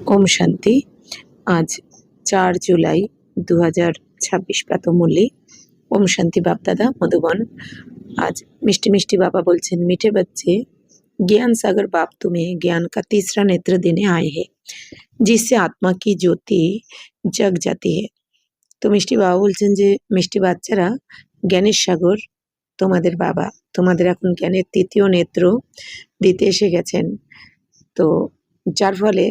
ओम शांति। आज 4 जुलाई 2026 प्रातः मुरली। ओम शांति बाप दादा मधुबन। आज मिष्टी मिष्टी बाबा बोलছেন, मीठे बच्चे, ज्ञान सागर बाप तुम्हें ज्ञान का तीसरा नेत्र देने आए हैं, जिससे आत्मा की ज्योति जग जाती है। तो মিষ্টি বাবা বলছেন যে মিষ্টি বাচ্চারা, জ্ঞানের সাগর তোমাদের বাবা তোমাদের এখন জ্ঞানের তৃতীয় নেত্র দিতে এসে গেছেন। তো যার ফলে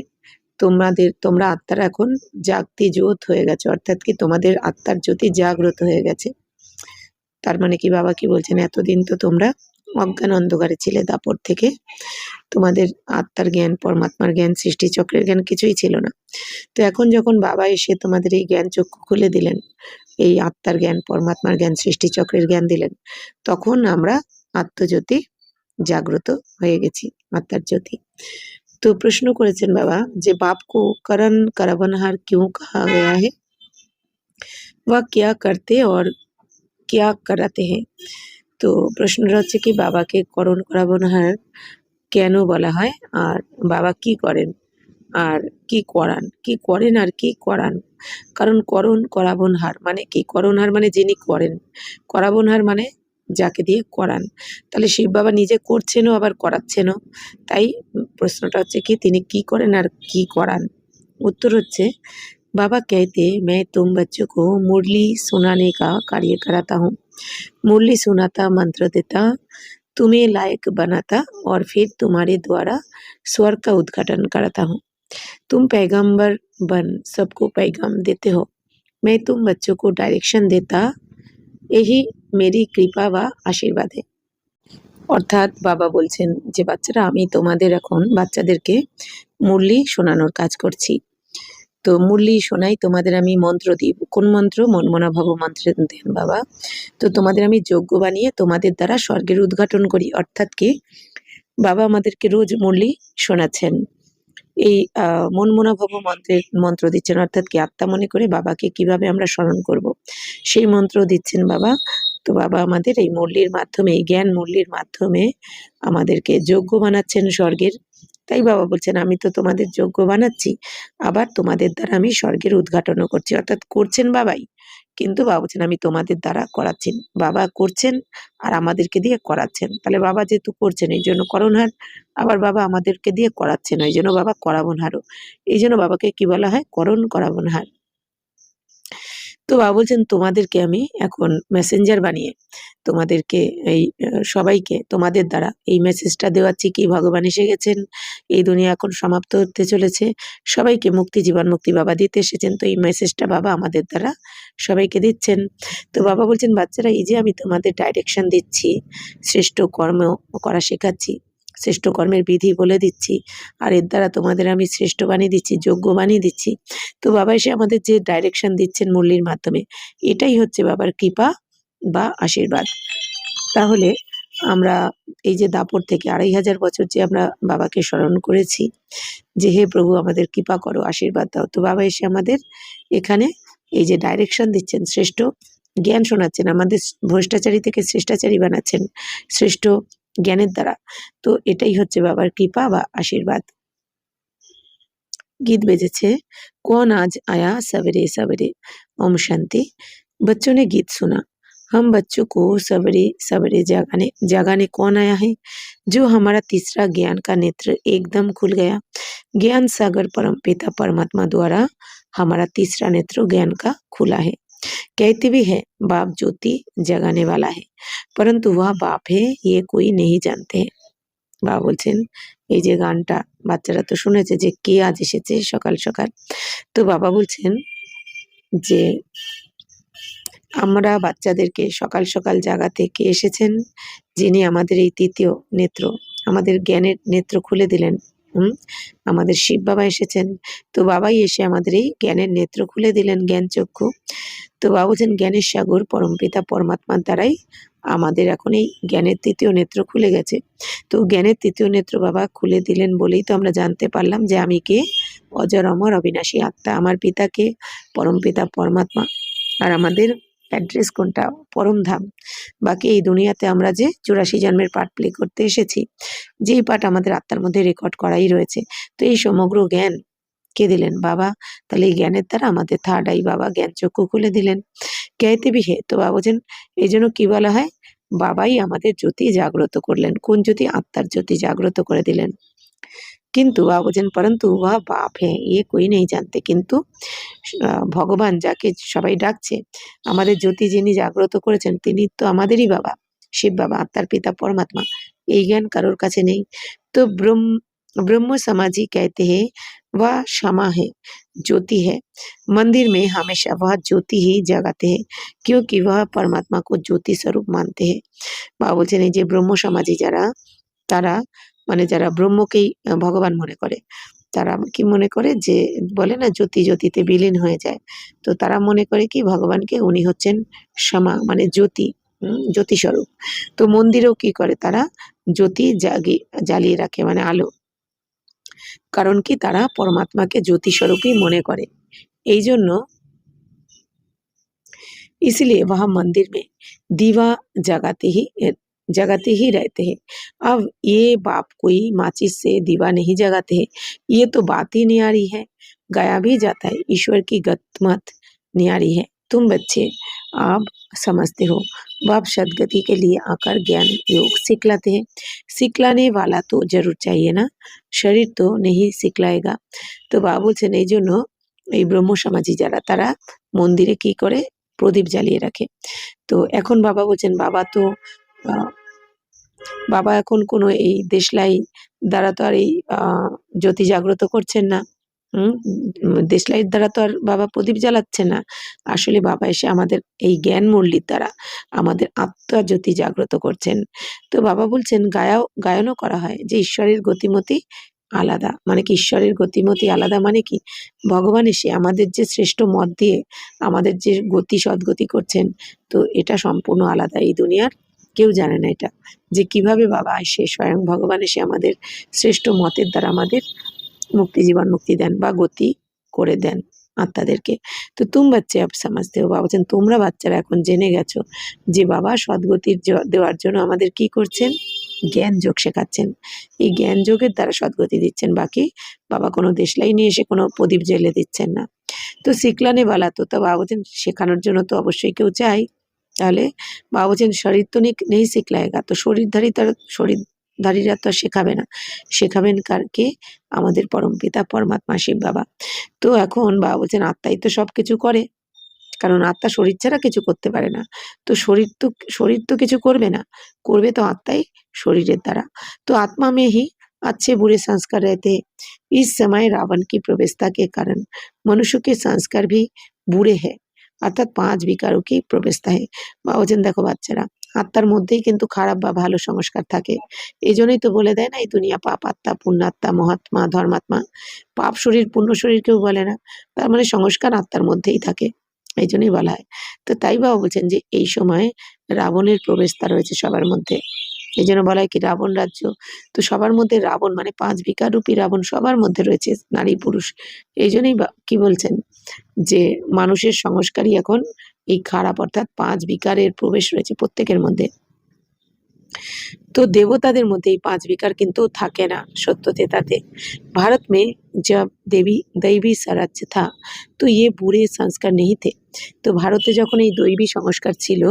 তোমরা আত্মারা এখন জাগতি জ্যোত হয়ে গেছে, অর্থাৎ কি তোমাদের আত্মার জ্যোতি জাগ্রত হয়ে গেছে। তার মানে কি বাবা কি বলছেন, এতদিন তো তোমরা অজ্ঞান অন্ধকারে ছিলে, দাপর থেকে তোমাদের আত্মার জ্ঞান, পরমাত্মার জ্ঞান, সৃষ্টি চক্রের জ্ঞান কিছুই ছিল না। তো এখন যখন বাবা এসে তোমাদের এই জ্ঞান চক্ষু খুলে দিলেন, এই আত্মার জ্ঞান, পরমাত্মার জ্ঞান, সৃষ্টি চক্রের জ্ঞান দিলেন, তখন আমরা আত্মজ্যোতি জাগ্রত হয়ে গেছি, আত্মার জ্যোতি। तो प्रश्न करेছেন बाबा जे बाप को करण करावनहार क्यों कहा गया है, वह क्या करते और क्या कराते हैं। तो প্রশ্নটা হচ্ছে কি বাবাকে করণ করাবনহার কেন বলা হয়, আর বাবা কি করেন আর কি করান, কি করেন আর কি করান। কারণ করণ করাবনহার মানে কি, করণহার মানে যিনি করেন, করাবনহার মানে যাকে দিয়ে করান। তাহলে শিব বাবা নিজে করছেনও আবার করাচ্ছেনও। তাই প্রশ্নটা হচ্ছে কি তিনি কি করেন আর কি করান। उत्तर হচ্ছে बाबा कहते मैं तुम बच्चों को मुरली सुनाने का कार्य कराता हूँ। मुरली सुनाता, मंत्र देता, तुम्हें लायक बनाता और फिर तुम्हारे द्वारा स्वर्ग का उद्घाटन कराता हूँ। तुम पैगंबर बन सबको पैगाम देते हो, मैं तुम बच्चों को डायरेक्शन देता, यही मेरी कृपा व आशीर्वाद है। অর্থাৎ বাবা বলছেন যে বাচ্চারা, আমি তোমাদের এখন বাচ্চাদেরকে মুরলি শোনানোর কাজ করছি। তো মুরলি শোনাই, তোমাদের আমি মন্ত্র দিই। কোন মন্ত্র? মনমনা ভব মন্ত্র দেন বাবা। তো তোমাদের আমি যোগ্য বানিয়ে তোমাদের দ্বারা স্বর্গের উদ্ঘাটন করি। অর্থাৎ কি বাবা আমাদেরকে রোজ মুরলি শোনাচ্ছেন, এই মনমনা ভব মন্ত্রের মন্ত্র দিচ্ছেন। অর্থাৎ কি আত্মা মনে করে বাবাকে কিভাবে আমরা স্মরণ করব, সেই মন্ত্র দিচ্ছেন বাবা। তো বাবা আমাদের এই মুরলির মাধ্যমে, এই জ্ঞান মুরলির মাধ্যমে আমাদেরকে যোগ্য বানাচ্ছেন স্বর্গের। তাই বাবা বলছেন আমি তো তোমাদের যোগ্য বানাচ্ছি, আবার তোমাদের দ্বারা আমি স্বর্গের উদ্ঘাটনও করছি। অর্থাৎ করছেন বাবাই, কিন্তু বাবা বলছেন আমি তোমাদের দ্বারা করাচ্ছি। বাবা করছেন আর আমাদেরকে দিয়ে করাচ্ছেন। তাহলে বাবা যেহেতু করছেন এই জন্য করণহার, আবার বাবা আমাদেরকে দিয়ে করাচ্ছেন ওই জন্য বাবা করাবনহারও। এই জন্য বাবাকে কি বলা হয়, করণ করাবনহার। তো বাবা বলছেন তোমাদেরকে আমি এখন মেসেঞ্জার বানিয়ে তোমাদেরকে এই সবাইকে তোমাদের দ্বারা এই মেসেজটা দেওয়াচ্ছি কি ভগবান এসে গেছেন, এই দুনিয়া এখন সমাপ্ত হতে চলেছে, সবাইকে মুক্তি, জীবন মুক্তি বাবা দিতে এসেছেন। তো এই মেসেজটা বাবা আমাদের দ্বারা সবাইকে দিচ্ছেন। তো বাবা বলছেন বাচ্চারা, এই যে আমি তোমাদের ডাইরেকশন দিচ্ছি, শ্রেষ্ঠ কর্ম করা শেখাচ্ছি, শ্রেষ্ঠ কর্মের বিধি বলে দিচ্ছি, আর এর দ্বারা তোমাদের আমি শ্রেষ্ঠ বানিয়ে দিচ্ছি, যোগ্য বানিয়ে দিচ্ছি। তো বাবা এসে আমাদের যে ডাইরেকশন দিচ্ছেন মুরলির মাধ্যমে, এটাই হচ্ছে বাবার কৃপা বা আশীর্বাদ। তাহলে আমরা এই যে দাপর থেকে 2500 বছর যে আমরা বাবাকে স্মরণ করেছি যে হে প্রভু আমাদের কৃপা করো, আশীর্বাদ দাও, তো বাবা এসে আমাদের এখানে এই যে ডাইরেকশন দিচ্ছেন, শ্রেষ্ঠ জ্ঞান শোনাচ্ছেন, আমাদের ভ্রষ্টাচারী থেকে শ্রেষ্টাচারী বানাচ্ছেন শ্রেষ্ঠ জ্ঞানের দ্বারা। তো এটাই হচ্ছে বাবার কৃপা বা আশীর্বাদ। गीत बेजेছে, कौन आज आया सवेरे सवेरे, ओम शांति। बच्चों ने गीत सुना, हम बच्चों को सवेरे सवेरे जगाने कौन आया है, जो हमारा तीसरा ज्ञान का नेत्र एकदम खुल गया। ज्ञान सागर परमपिता परमात्मा द्वारा हमारा तीसरा नेत्र ज्ञान का खुला है। कहते भी है बाप ज्योति जगाने वाला है, परंतु वह बाप है ये कोई नहीं जानते हैं। বাবা বলছেন এই যে গানটা বাচ্চারা তো শুনেছে যে কে আজ এসেছে সকাল সকাল। তো বাবা বলছেন যে আমরা বাচ্চাদেরকে সকাল সকাল জাগাতে কে এসেছেন, যিনি আমাদের এই তৃতীয় নেত্র, আমাদের জ্ঞানের নেত্র খুলে দিলেন। আমাদের শিব বাবা এসেছেন। তো বাবাই এসে আমাদের এই জ্ঞানের নেত্র খুলে দিলেন, জ্ঞান চক্ষু। তো বাবা বলছেন জ্ঞানের সাগর পরমপিতা পরমাত্মার দ্বারাই আমাদের এখন এই জ্ঞানের তৃতীয় নেত্র খুলে গেছে। তো জ্ঞানের তৃতীয় নেত্র বাবা খুলে দিলেন বলেই তো আমরা জানতে পারলাম যে আমি কে, অজর অমর অবিনাশী আত্মা, আমার পিতাকে পরমপিতা পরমাত্মা। আর আমাদের অ্যাড্রেস কোনটা, পরমধাম। বাকি এই দুনিয়াতে আমরা যে 84 জন্মের পার্ট প্লে করতে এসেছি, যেই পার্ট আমাদের আত্মার মধ্যে রেকর্ড করাই রয়েছে। তো এই সমগ্র জ্ঞান কে দিলেন? বাবা। তাহলে এই জ্ঞানের দ্বারা আমাদের থার্ড আই বাবা জ্ঞান চক্ষু খুলে দিলেন। कहते भी है তো বাবা বলছেন এই জন্য কি বলা হয় বাবাই আমাদের জ্যোতি জাগ্রত করলেন। কোন জ্যোতি? আত্মার জ্যোতি জাগ্রত করে দিলেন। কিন্তু বাবা বলছেন পরন্তু वह बाप है ये कोई नहीं जानते কিন্তু ভগবান যাকে সবাই ডাকছে আমাদের জ্যোতি যিনি জাগ্রত করেছেন তিনি তো আমাদেরই বাবা, শিব বাবা, আত্মার পিতা পরমাত্মা। এই জ্ঞান কারোর কাছে নেই। तो ब्रह्म समाजी कहते हैं वह क्षमा है, ज्योति है। मंदिर में हमेशा वह ज्योति ही जगाते हैं क्योंकि वह परमात्मा को ज्योति स्वरूप मानते हैं। বাবা বলছেন এই যে ব্রহ্ম সমাজী যারা তারা মানে যারা ব্রহ্মকেই ভগবান মনে করে তারা কি মনে করে যে বলে না জ্যোতি জ্যোতিতে বিলীন হয়ে যায়। তো তারা মনে করে কি ভগবানকে উনি হচ্ছেন সমা মানে জ্যোতি, জ্যোতি স্বরূপ। তো মন্দিরেও কি করে তারা জ্যোতি জ্বালিয়ে রাখে মানে আলো। কারণ কি তারা পরমাত্মাকে জ্যোতি স্বরূপই মনে করে। এই জন্য इसलिए वह मंदिर में दीवा जगाते ही रहते हैं। अब ये बाप कोई माचिस से दीवा नहीं जगाते हैं, ये तो बात ही न्यारी है। गाया भी जाता है ईश्वर की गतमत न्यारी है। तुम बच्चे आप समझते हो बाप सदगति के लिए आकर ज्ञान योग सिखलाते हैं। सिखलाने वाला तो जरूर चाहिए ना, शरीर तो नहीं सिखलाएगा। তো বাবা বলছেন এই জন্য এই ব্রহ্ম সমাজী যারা তারা মন্দিরে কি করে প্রদীপ জ্বালিয়ে রাখে। তো এখন বাবা বলছেন বাবা তো বাবা এখন কোনো এই দেশলাই দ্বারা তো আর এই জ্যোতি জাগ্রত করছেন না। দেশলাইয়ের দ্বারা তো আর বাবা প্রদীপ জ্বালাচ্ছেন না। আসলে বাবা এসে আমাদের এই জ্ঞান মুরলির দ্বারা আমাদের আত্মা জ্যোতি জাগ্রত করছেন। তো বাবা বলছেন গায়নও করা হয় যে ঈশ্বরের গতিমতি আলাদা। মানে কি ঈশ্বরের গতিমতি আলাদা মানে কি ভগবান এসে আমাদের যে শ্রেষ্ঠ মত দিয়ে আমাদের যে গতি সদ্গতি করছেন তো এটা সম্পূর্ণ আলাদা। এই দুনিয়ার কেউ জানে না এটা যে কিভাবে বাবা এসে স্বয়ং ভগবান এসে আমাদের শ্রেষ্ঠ মতের দ্বারা আমাদের মুক্তি জীবন মুক্তি দেন বা গতি করে দেন আত্মাদেরকে। তো তুম বাচ্চা আপ সমাজতে হো বাবা বলছেন তোমরা বাচ্চারা এখন জেনে গেছো যে বাবা সদ্গতির দেওয়ার জন্য আমাদের কি করছেন জ্ঞান যোগ শেখাচ্ছেন। এই জ্ঞান যোগের দ্বারা সদ্গতি দিচ্ছেন। বাকি বাবা কোনো দেশলাই নিয়ে এসে কোনো প্রদীপ জ্বেলে দিচ্ছেন না। তো শিখলানে বালা তো বাবা বলছেন শেখানোর জন্য তো অবশ্যই কেউ চাই। তাহলে বাবা বলছেন শরীর তো নেই শিখলায়েগা। তো শরীরধারীরা তো শেখাবে না, শেখাবেন কারকে আমাদের পরমপিতা পরমাত্মা শিব বাবা। তো এখন বাবা বলছেন আত্মাই তো সব কিছু করে, কারণ আত্মা শরীর ছাড়া কিছু করতে পারে না। তো শরীর তো কিছু করবে না, করবে তো আত্মাই শরীরের দ্বারা। তো आत्मा में ही अच्छे बुरे संस्कार रहते हैं। इस समय रावण की प्रवेशता के कारण मनुष्य के संस्कार भी बुरे हैं, অর্থাৎ 5 বিকারও কি প্রবেশতা है। বাবা বলছেন দেখো বাচ্চারা আত্মার মধ্যেই কিন্তু খারাপ বা ভালো সংস্কার থাকে। এই জন্যই তো বলে দেয় না এই দুনিয়া পাপ আত্মা পুণ্যাত্মা মহাত্মা ধর্মাত্মা। পাপ শরীর পুণ্য শরীর কেউ বলে না, তার মানে সংস্কার আত্মার মধ্যেই থাকে, এই জন্যই বলা হয়। তো তাই বাবা বলছেন যে এই সময় রাবণের প্রবেশতা রয়েছে সবার মধ্যে। এই জন্য বলা হয় কি রাবণ রাজ্য। তো সবার মধ্যে রাবণ মানে 5 বিকার রূপী রাবণ সবার মধ্যে রয়েছে নারী পুরুষ। এই জন্যই কি বলছেন যে মানুষের সংস্কারই এখন এই খারাপ অর্থাৎ 5 বিকারের প্রবেশ রয়েছে প্রত্যেকের মধ্যে। तो देवताদের মধ্যে এই 5 বিকার কিন্তু থাকে না সত্যতে তাতে। भारत में जब दैवी स्वराज्य था तो ये बुरे संस्कार नहीं थे। তো ভারতে যখন এই দৈবী সংস্কার ছিল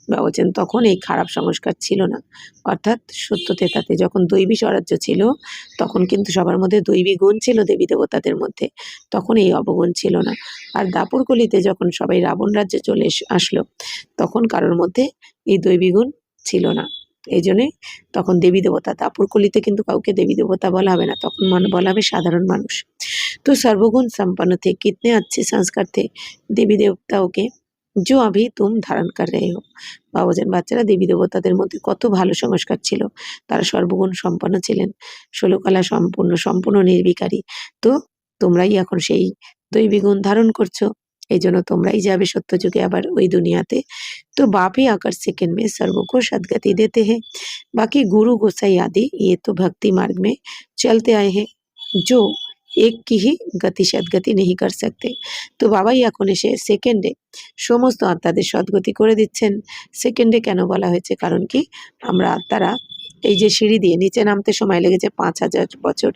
বা বলছেন তখন এই খারাপ সংস্কার ছিল না। অর্থাৎ সত্যতে তাতে যখন দৈবী স্বরাজ্য ছিল তখন কিন্তু সবার মধ্যে দৈবী গুণ ছিল দেবী দেবতাদের মধ্যে, তখন এই অবগুণ ছিল না। আর দাপর কলিতে যখন সবাই রাবণ রাজ্যে চলে আসলো তখন কারোর মধ্যে এই দৈবী গুণ ছিল না। এই জন্যে তখন দেবী দেবতা, দাপর কলিতে কিন্তু কাউকে দেবী দেবতা বলা হবে না, তখন বলা হবে সাধারণ মানুষ। তো সর্বগুণ সম্পন্ন थे, कितने अच्छे संस्कार थे देवी देवताओं के जो अभी तुम धारण कर रहे हो। বাবা বলছেন বাচ্চারা দেবী দেবতাদের মধ্যে কত ভালো সংস্কার ছিল, তারা সর্বগুণ সম্পন্ন ছিলেন, ষোলকলা সম্পূর্ণ নির্বিকারী। তো তোমরাই এখন সেই দৈবী গুণ ধারণ করছো, এই জন্য তোমরাই যাবে সত্য যুগে আবার ওই দুনিয়াতে। तो बाप ही आकर सेकंड में सर्वों को सदगति देते हैं। बाकी गुरु गोसाई आदि ये तो भक्ति मार्ग में चलते आए हैं जो एक की ही गति सदगति नहीं कर सकते। তো বাবাই এখন এসে সেকেন্ডে সমস্ত আত্মাদের সদ্গতি করে দিচ্ছেন। সেকেন্ডে কেন বলা হয়েছে কারণ কি আমরা আত্মারা এই যে সিঁড়ি দিয়ে নিচে নামতে সময় লেগেছে 5,000 বছর,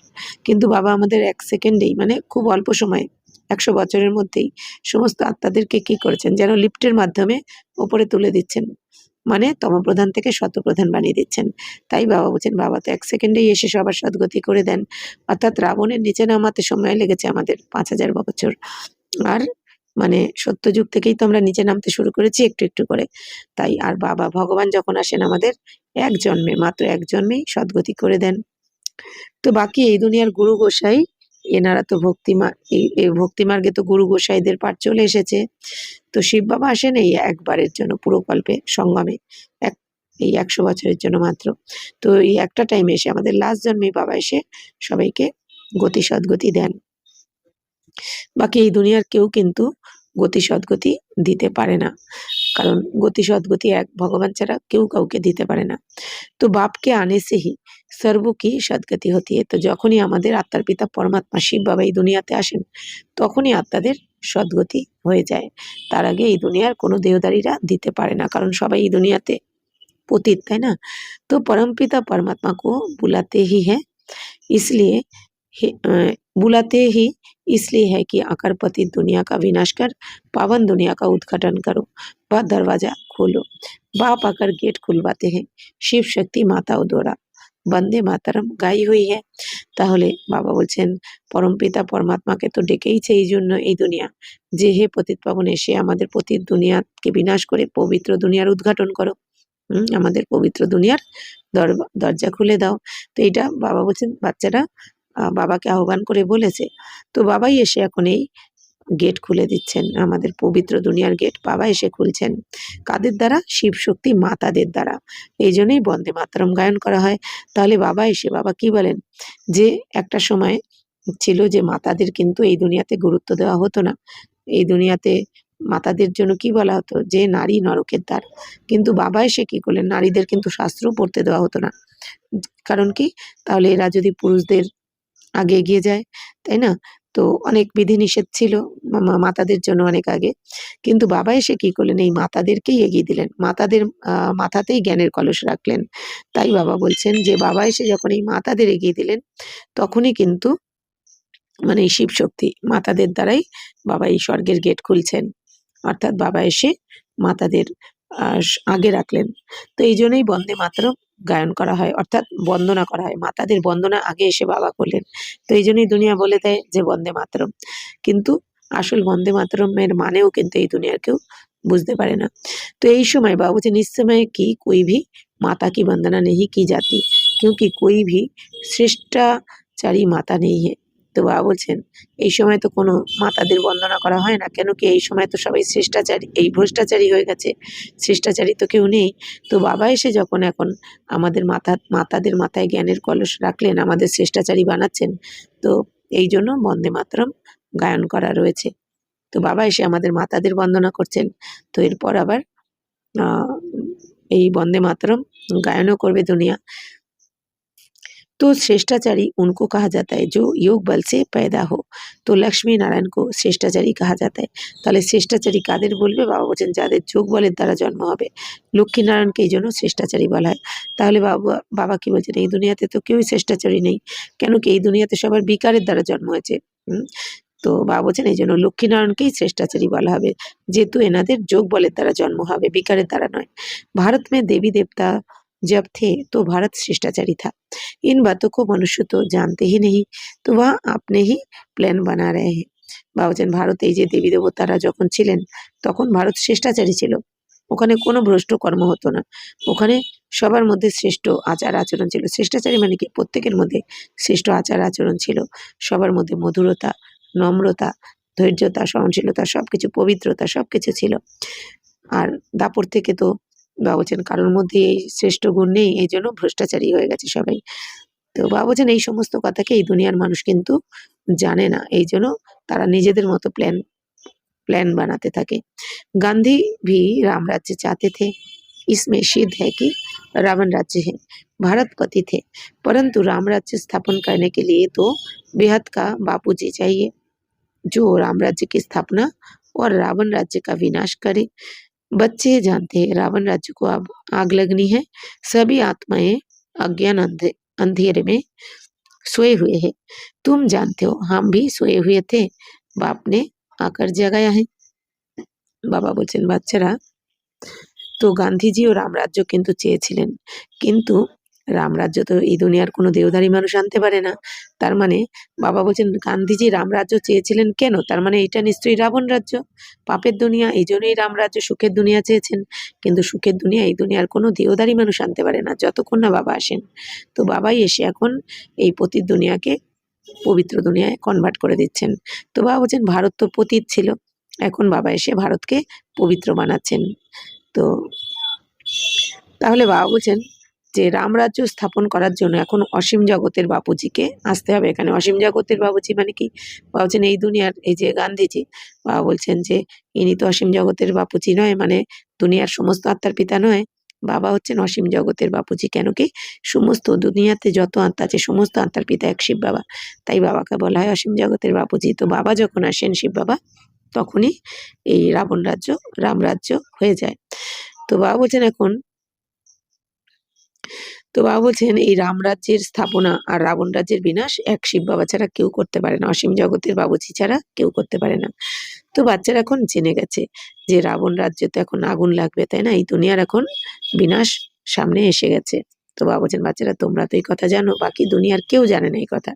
কিন্তু বাবা আমাদের 1 সেকেন্ডেই, মানে খুব অল্প সময়ে, 100 বছরের মধ্যেই সমস্ত আত্মাদেরকে কি করেছেন, যেন লিফটের মাধ্যমে ওপরে তুলে দিচ্ছেন, মানে তমপ্রধান থেকে শতপ্রধান বানিয়ে দিচ্ছেন। তাই বাবা বলছেন, বাবা তো 1 সেকেন্ডেই এসে সবার সদ্গতি করে দেন। অর্থাৎ রাবণের নিচে নামাতে সময় লেগেছে আমাদের 5,000 বছর। আর মানে সত্যযুগ থেকেই তো আমরা নিচে নামতে শুরু করেছি একটু একটু করে। তাই আর বাবা ভগবান যখন আসেন আমাদের এক জন্মে, মাত্র এক জন্মেই সদ্গতি করে দেন। তো বাকি এই দুনিয়ার গুরু গোসাই, এনারা তো এই ভক্তি মার্গে তো গুরু গোসাইদের পাঠ চলে এসেছে। তো শিব বাবা আসেন এই একবারের জন্য, পুরো কল্পে সঙ্গমে, এক এই 100 বছরের জন্য মাত্র। তো এই একটা টাইমে এসে আমাদের লাস্ট জন্মে বাবা এসে সবাইকে গতি সদ্গতি দেন। বাকি এই দুনিয়ার কেউ কিন্তু গতি সদ্গতি দিতে পারে না, কারণ গতি সদ্গতি এক ভগবান ছাড়া কেউ কাউকে দিতে পারে না। তো বাপকে আনে সে হি সর্ব কি সদ্গতি হতি है। তো যখনই আমাদের আত্মার পিতা পরমাত্মা শিব বাবা এই দুনিয়াতে আসেন, তখনই আত্মাদের সদ্গতি হয়ে যায়। তার আগে এই দুনিয়ার কোনো দেহধারীরা দিতে পারে না, কারণ সবাই এই দুনিয়াতে পতিত, তাই না? তো परमपिता परमात्मा को बुलाते ही है, इसलिए बुलाते ही इसलिए है कि आकर पतित दुनिया का विनाश कर पावन दुनिया का उद्घाटन करो, वह दरवाजा खोलो। बाप आकर गेट खुलवाते हैं, শিব শক্তি মাতা ও দোরা বন্দে মাতারম গাই हुई है। তাহলে বাবা বলছেন, পরমপিতা পরমাত্মাকে তো ডেকেইছে এই জন্য এই দুনিয়া, যে হে পতিত পাবন, এসে আমাদের পতিত দুনিয়াকে বিনাশ করে পবিত্র দুনিয়ার উদ্ঘাটন করো। আমাদের পবিত্র দুনিয়ার দরজা খুলে দাও। তো এইটা বাবা বলছেন, বাচ্চারা বাবাকে আহ্বান করে বলেছে। তো বাবাই এসে এখন এই গেট খুলে দিচ্ছেন, আমাদের পবিত্র দুনিয়ার গেট বাবা এসে খুলছেন। কাদের দ্বারা? শিব শক্তি মাতাদের দ্বারা। এই জন্যই বন্দে মাতরম গায়ন করা হয়। তাহলে বাবা এসে বাবা কি বলেন, যে একটা সময় ছিল যে মাতাদের কিন্তু এই দুনিয়াতে গুরুত্ব দেওয়া হতো না। এই দুনিয়াতে মাতাদের জন্য কি বলা হতো, যে নারী নরকের দ্বার। কিন্তু বাবা এসে কি করলেন, নারীদের কিন্তু শাস্ত্র পড়তে দেওয়া হতো না। কারণ কি? তাহলে এরা যদি পুরুষদের আগে এগিয়ে যায়, তাই না? তো অনেক বিধিনিষেধ ছিল মাতাদের জন্য অনেক আগে। কিন্তু বাবা এসে কি করলেন, এই মাতাদেরকেই এগিয়ে দিলেন। মাতাদের মাথাতেই জ্ঞানের কলস রাখলেন। তাই বাবা বলছেন যে বাবা এসে যখন এই মাতাদের এগিয়ে দিলেন, তখনই কিন্তু মানে এই শিব শক্তি মাতাদের দ্বারাই বাবা এই স্বর্গের গেট খুলছেন। অর্থাৎ বাবা এসে মাতাদের আগে রাখলেন। তো এই জন্যই বন্দে মাতরম গায়ন করা হয়, অর্থাৎ বন্দনা করা হয়। মাতাদের বন্দনা আগে এসে বাবা করলেন। তো এই জন্যই দুনিয়া বলে দেয় যে বন্দে মাতরম। কিন্তু আসল বন্দে মাতরমের মানেও কিন্তু এই দুনিয়ার কেউ বুঝতে পারে না। তো এই সময় বাবা বলছেন, इस समय की कोई भी माता की वंदना नहीं की जाती, क्योंकि कोई भी শ্রেষ্ঠাচারী মাতা নেই है। তো বাবা বলছেন, এই সময় তো কোনো মাতাদের বন্দনা করা হয় না, কেন কি এই সময় তো সবাই শ্রেষ্ঠাচারী, এই ভ্রষ্টাচারী হয়ে গেছে, শ্রেষ্ঠাচারী তো কেউ নেই। তো বাবা এসে যখন এখন আমাদের মাতাদের মাথায় জ্ঞানের কলস রাখলেন, আমাদের শ্রেষ্ঠাচারী বানাচ্ছেন, তো এই জন্য বন্দে মাতরম গায়ন করা রয়েছে। তো বাবা এসে আমাদের মাতাদের বন্দনা করছেন। তো এরপর আবার এই বন্দে মাতরম গায়নও করবে দুনিয়া। तो श्रेष्ठाचारी उनको कहा जाता है जो योग बल से पैदा हो। तो लक्ष्मी नारायण को শ্রেষ্ঠাচারী कहा जाता है। তাহলে শ্রেষ্ঠাচারী কাদের বলবে? বাবা বলছেন যাদের যোগ বলের দ্বারা জন্ম হবে। লক্ষ্মী নারায়ণকে এই জন্য শ্রেষ্ঠাচারী বলা হয়। তাহলে বাবা কি বলছেন, এই দুনিয়াতে তো কেউই শ্রেষ্ঠাচারী নেই, কেন কি এই দুনিয়াতে সবার বিকারের দ্বারা জন্ম হয়েছে। তো বাবা বলছেন এই জন্য লক্ষ্মীনারায়ণকেই শ্রেষ্ঠাচারী বলা হবে, যেহেতু এনাদের যোগ বলের দ্বারা জন্ম হবে, বিকারের দ্বারা নয়। भारत में देवी देवता जब थे तो भारत शिष्टाचारी था। इन बातों को मनुष्य तो जानते ही नहीं, तो वह अपने ही প্ল্যান बना रहे हैं। বাবা বলছেন ভারতে এই যে দেবী দেবতারা যখন ছিলেন, তখন ভারত শ্রেষ্ঠাচারী ছিল। ওখানে কোনো ভ্রষ্ট কর্ম হতো না। ওখানে সবার মধ্যে শ্রেষ্ঠ আচার আচরণ ছিল। শ্রেষ্ঠাচারী মানে কি? প্রত্যেকের মধ্যে শ্রেষ্ঠ আচার আচরণ ছিল। সবার মধ্যে মধুরতা, নম্রতা, ধৈর্যতা, সহনশীলতা, সবকিছু, পবিত্রতা সবকিছু ছিল। আর দাপর থেকে তো বাবা বলছেন কারোর মধ্যে এই শ্রেষ্ঠ গুণ নেই, এই জন্য ভ্রষ্টাচারী হয়ে গেছে সবাই। তো বাবা বলছেন এই সমস্ত কথাকে এই দুনিয়ার মানুষ কিন্তু জানে না, এই জন্য তারা নিজেদের মতো प्लान बनाते থাকে। गांधी भी राम राज्य चाहते थे, इसमें सिद्ध है कि रावण राज्य है। भारत पति थे, परंतु राम राज्य स्थापन करने के लिए तो बेहद का बापूजी चाहिए, जो राम राज्य की स्थापना और रावण राज्य का विनाश करे। बच्चे जानते हैं रावण राज्य को अब आग लगनी है, सभी आत्माएं अज्ञान अंधेरे में सोए हुए हैं। तुम जानते हो हम भी सोए हुए थे, बाप ने आकर जगाया है। বাবা বলছেন, বাচ্চারা, তো গান্ধীজিও রামরাজ্য কিন্তু চেয়েছিলেন, কিন্তু রামরাজ্য তো এই দুনিয়ার কোনো দেহধারী মানুষ আনতে পারে না। তার মানে বাবা বলছেন গান্ধীজি রামরাজ্য চেয়েছিলেন কেন? তার মানে এটা নিশ্চয়ই রাবণ রাজ্য, পাপের দুনিয়া, এই জন্যই রামরাজ্য সুখের দুনিয়া চেয়েছেন। কিন্তু সুখের দুনিয়া এই দুনিয়ার কোনো দেহধারী মানুষ আনতে পারে না যতক্ষণ না বাবা আসেন। তো বাবাই এসে এখন এই পতিত দুনিয়াকে পবিত্র দুনিয়ায় কনভার্ট করে দিচ্ছেন। তো বাবা বলছেন ভারত তো পতিত ছিল, এখন বাবা এসে ভারতকে পবিত্র বানাচ্ছেন। তো তাহলে বাবা বলছেন যে রামরাজ্য স্থাপন করার জন্য এখন অসীম জগতের বাপুজিকে আসতে হবে। এখানে অসীম জগতের বাবুজি মানে কি? বাবা বলছেন এই দুনিয়ার এই যে গান্ধীজি, বাবা বলছেন যে ইনি তো অসীম জগতের বাপুজি নয়, মানে দুনিয়ার সমস্ত আত্মার পিতা নয়। বাবা হচ্ছেন অসীম জগতের বাপুজি। কেন কি? সমস্ত দুনিয়াতে যত আত্মা আছে সমস্ত আত্মার পিতা এক শিব বাবা, তাই বাবাকে বলা হয় অসীম জগতের বাপুজি। তো বাবা যখন আসেন শিব বাবা, তখনই এই রাবণ রাজ্য রামরাজ্য হয়ে যায়। তো বাবা বলছেন এখন, তো বাবা বলছেন এই রামরাজ্যের স্থাপনা আর রাবণ রাজ্যের বিনাশ এক শিব বাবা ছাড়া কেউ করতে পারে না, অসীম জগতের বাবুজি ছাড়া কেউ করতে পারে না। তো বাচ্চারা এখন জেনে গেছে যে রাবণ রাজ্যে তো এখন আগুন লাগবে, তাই না? এই দুনিয়ার এখন বিনাশ সামনে এসে গেছে। তো বাবা বলছেন বাচ্চারা, তোমরা তো এই কথা জানো, বাকি দুনিয়ার কেউ জানে না এই কথা।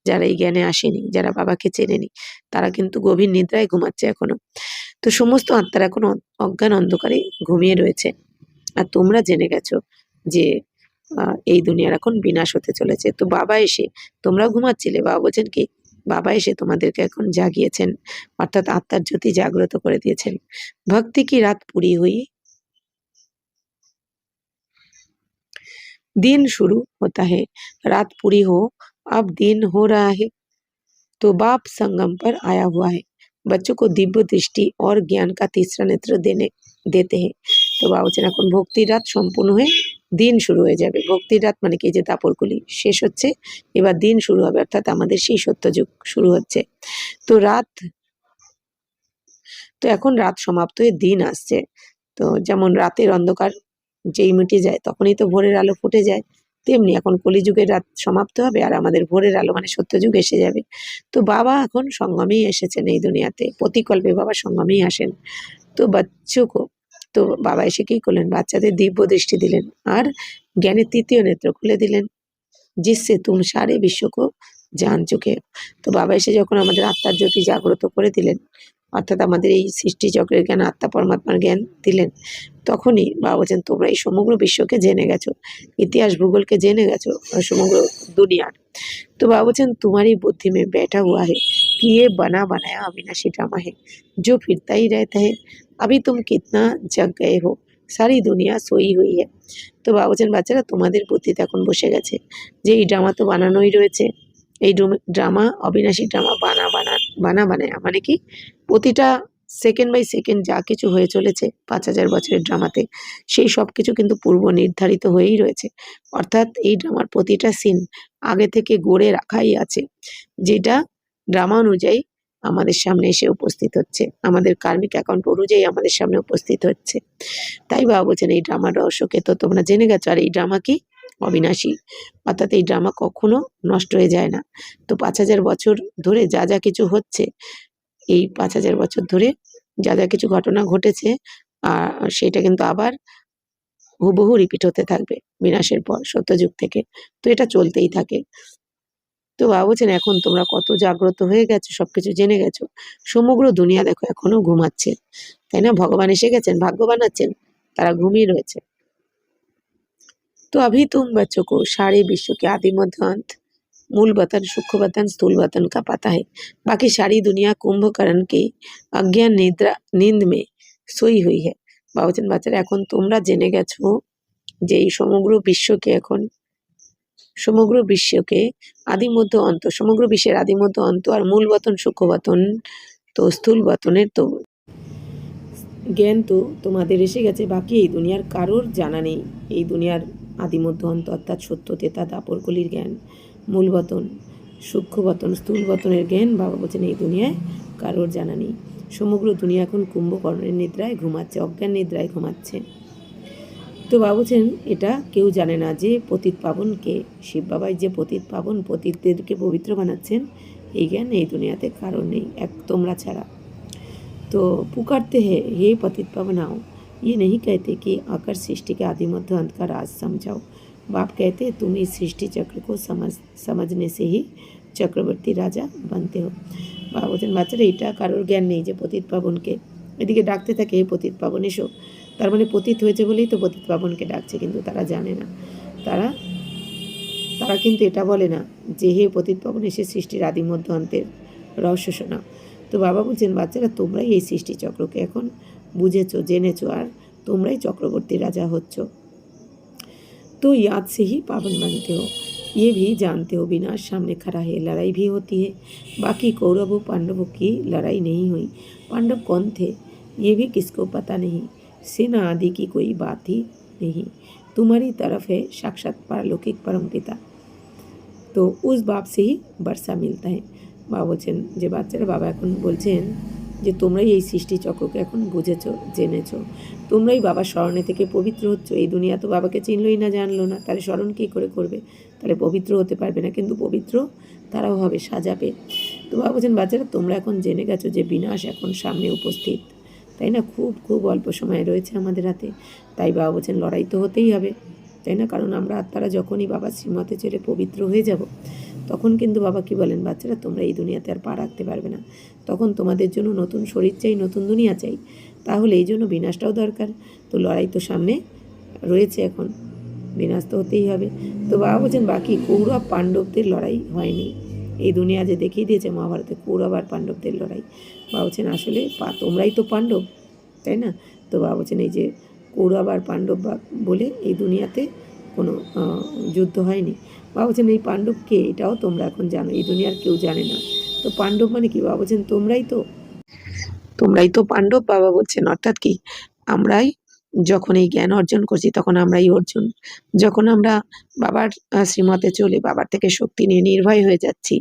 যারা এই জ্ঞানে আসেনি, যারা বাবাকে চেনেনি, তারা কিন্তু গভীর নিদ্রায় ঘুমাচ্ছে এখনো। তো সমস্ত আত্মারা এখন অজ্ঞান অন্ধকারে ঘুমিয়ে রয়েছে। আর তোমরা জেনে গেছো যে এই দুনিয়ার এখন বিনাশ হতে চলেছে। তো বাবা এসে, তোমরা ঘুমাচ্ছিলে, বাবা বলছেন কি, বাবা এসে তোমাদেরকে এখন জাগিয়েছেন, অর্থাৎ আত্মার জ্যোতি জাগ্রত করে দিয়েছেন। ভক্তি কি রাত পুরি হুই, दिन शुरू होता है, रात पूरी हो, अब दिन हो रहा है, तो बाप संगम पर आया हुआ है, बच्चों को दिव्य दृष्टि और ज्ञान का तीसरा नेत्र देते हैं। তো বাবা বলছেন এখন ভক্তির রাত সম্পূর্ণ হয়ে দিন শুরু হয়ে যাবে। ভক্তির রাত মানে কি, যে দাপরগুলি শেষ হচ্ছে, এবার দিন শুরু হবে, অর্থাৎ আমাদের সেই সত্যযুগ শুরু হচ্ছে। তো এখন রাত সমাপ্ত হয়ে দিন আসছে। তো যেমন রাতের অন্ধকার যেই মিটে যায় তখনই তো ভোরের আলো ফুটে যায়, তেমনি এখন কলিযুগের রাত সমাপ্ত হবে আর আমাদের ভোরের আলো মানে সত্যযুগ এসে যাবে। তো বাবা এখন সঙ্গমেই এসেছেন এই দুনিয়াতে, প্রতিকল্পে বাবা সঙ্গমেই আসেন। তো বাচ্চুকো, তো বাবা এসে কি করলেন, বাচ্চাদের দিব্য দৃষ্টি দিলেন আর জ্ঞানের তৃতীয় নেত্র খুলে দিলেন, जिससे तुम सारे विश्व को जान चुके हो। তো বাবা এসে যখন আমাদের আত্মার জ্যোতি জাগ্রত করে দিলেন, অর্থাৎ আমাদের এই সৃষ্টি চক্রের জ্ঞান, আত্মা পরমাত্মার জ্ঞান দিলেন, তখনই বাবা বলছেন তোমরা এই সমগ্র বিশ্বকে জেনে গেছো, ইতিহাস ভূগোলকে জেনে গেছো, সমগ্র দুনিয়ার। तो बाबा बच्चन तुम्हारी बुद्धि में बैठा हुआ है कि ये बना बनाया अविनाशी ड्रामा है जो फिरता ही रहता है। अभी तुम कितना जग गए हो, सारी दुनिया सोई हुई है। তো বাবা বলছেন বাচ্চারা, তোমাদের বুদ্ধিতে এখন বসে গেছে যে এই ড্রামা তো বানানোই রয়েছে, এই ড্রামা অবিনাশী ড্রামা বানায়া মানে কি, প্রতিটা সেকেন্ড বাই সেকেন্ড যা কিছু হয়ে চলেছে 5000 বছরের ড্রামাতে, সেই সব কিছু কিন্তু পূর্ব নির্ধারিত হয়েই রয়েছে। অর্থাৎ এই ড্রামার প্রতিটা সিন আগে থেকে গড়ে রাখাই আছে, যেটা ড্রামা অনুযায়ী আমাদের সামনে এসে উপস্থিত হচ্ছে, আমাদের কার্মিক অ্যাকাউন্ট অনুযায়ী আমাদের সামনে উপস্থিত হচ্ছে। তাই বাবা বলছেন এই ড্রামার রহস্যকে তো তোমরা জেনে গেছো, আর এই ড্রামা কি, অবিনাশী, অর্থাৎ এই ড্রামা কখনো নষ্ট হয়ে যায় না। তো 5000 বছর ধরে যা যা কিছু হচ্ছে, এই 5000 বছর ধরে যা যা কিছু ঘটনা ঘটেছে, সেটা কিন্তু আবার হুবহু রিপিট হতে থাকবে বিনাশের পর, সত্যযুগ থেকে। তো এটা চলতেই থাকে। তো বাবা বলছেন এখন তোমরা কত জাগ্রত হয়ে গেছো, সবকিছু জেনে গেছো, সমগ্র দুনিয়া দেখো এখনো ঘুমাচ্ছে, তাই না? ভগবান এসে গেছেন, ভাগ্য বানাচ্ছেন, তারা ঘুমিয়ে রয়েছে। तो अभी तुम बच्चों को सारे विश्व के आदि मध्य अंत, मूल वतन, सूक्ष्म वतन, स्थूल वतन का पता है। बाकी सारी दुनिया कुंभकर्ण के अज्ञान निद्रा नींद में सोई हुई है। বাবা বলছেন বাচ্চারা, এখন তোমরা জেনে গেছো যে এই সমগ্র বিশ্বকে আদি মধ্য অন্ত, সমগ্র বিশ্বের আদি মধ্য অন্ত আর মূল বতন, সূক্ষ্ম বতন, তো স্থূল বতনের তো জ্ঞান তো তোমাদের এসে গেছে, বাকি এই দুনিয়ার কারোর জানা নেই। এই দুনিয়ার আদি মধ্য অন্ত অর্থাৎ সত্য তেতা দাপরগুলির জ্ঞান, মূল বতন, সূক্ষ্ম বতন, স্থূল বতনের জ্ঞান বাবা বলছেন এই দুনিয়ায় কারোর জানা নেই। সমগ্র দুনিয়া এখন কুম্ভকর্ণের নিদ্রায় ঘুমাচ্ছে, অজ্ঞান নিদ্রায় ঘুমাচ্ছে। তো বাবা বলছেন এটা কেউ জানে না যে পতিত পাবনকে, শিব বাবাই যে পতিত পাবন, পতিতদেরকে পবিত্র বানাচ্ছেন, এই জ্ঞান এই দুনিয়াতে কারণ নেই এক তোমরা ছাড়া। तो पुकारते हैं हे पतित पावनाओ, ये नहीं कहते कि आकर सृष्टि के आदि मध्य अंत का राज समझाओ। बाप कहते तुम इस सृष्टि चक्र को समझने से ही चक्रवर्ती राजा बनते हो। বাবা বলছেন বাচ্চারা এটা কারোর জ্ঞান নেই যে পতিত পাবনকে, এদিকে ডাকতে থাকে হে পতিত পাবন এসো, তার মানে পতিত হয়েছে বলেই তো পতিত পাবনকে ডাকছে, কিন্তু তারা জানে না, তারা তারা কিন্তু এটা বলে না যে হে পতিত পাবন এসে সৃষ্টির আদি মধ্য অন্তের রহস্য শোনাও। তো বাবা বলছেন বাচ্চারা তোমরাই এই সৃষ্টি চক্রকে এখন বুঝেছো, জেনেছো, আর তোমরাই চক্রবর্তী রাজা হচ্ছ। तो याद से ही पावन बनते हो, ये भी जानते हो विनाश सामने खड़ा है, लड़ाई भी होती है। बाकी कौरवों पांडवों की लड़ाई नहीं हुई, पांडव कौन थे ये भी किसको पता नहीं, सेना आदि की कोई बात ही नहीं, तुम्हारी तरफ है साक्षात पारलौकिक परमपिता। तो उस बाप से ही वर्षा मिलता है। বাবা বলছেন যে বাচ্চারা, বাবা এখন বলছেন যে তোমরাই এই সৃষ্টি চক্রকে এখন বুঝেছো, জেনেছো, তোমরাই বাবার স্মরণে থেকে পবিত্র হচ্ছ। এই দুনিয়া তো বাবাকে চিনলই না, জানলো না, তাহলে স্মরণ কী করে করবে, তাহলে পবিত্র হতে পারবে না, কিন্তু পবিত্র তারাও হবে সাজাবে। তো বাবা বলছেন বাচ্চারা তোমরা এখন জেনে গেছো যে বিনাশ এখন সামনে উপস্থিত, তাই না, খুব খুব অল্প সময় রয়েছে আমাদের হাতে, তাই বাবা বলছেন লড়াই তো হতেই হবে, তাই না, কারণ আমরা আত্মারা যখনই বাবার শ্রীমতে চলে পবিত্র হয়ে যাব, তখন কিন্তু বাবা কি বলেন বাচ্চারা তোমরা এই দুনিয়াতে আর পা রাখতে পারবে না, তখন তোমাদের জন্য নতুন শরীর চাই, নতুন দুনিয়া চাই, তাহলে এই জন্য বিনাশটাও দরকার। তো লড়াই তো সামনে রয়েছে, এখন বিনাশ তো হতেই হবে। তো বাবা বলছেন বাকি কৌরব পাণ্ডবদের লড়াই হয়নি, এই দুনিয়া যে দেখিয়ে দিয়েছে মহাভারতে কৌরব আর পাণ্ডবদের লড়াই। বাবা বলছেন আসলে তোমরাই তো পাণ্ডব, তাই না। তো বাবা বলছেন এই যে কৌরব আর পাণ্ডব বলে এই দুনিয়াতে কোনো যুদ্ধ হয়নি। বাবা বলছেন এই পাণ্ডব কে এটাও তোমরা এখন জানো, এই দুনিয়ার কেউ জানে না। তো পাণ্ডব মানে কি, বাবা বলছেন তোমরাই তো পাণ্ডব। বাবা বলছেন অর্থাৎ কি, আমরাই যখন এই জ্ঞান অর্জন করছি তখন আমরাই অর্জুন, যখন আমরা বাবার শ্রীমতে চলে বাবার থেকে শক্তি নিয়ে নির্ভয় হয়ে যাচ্ছি,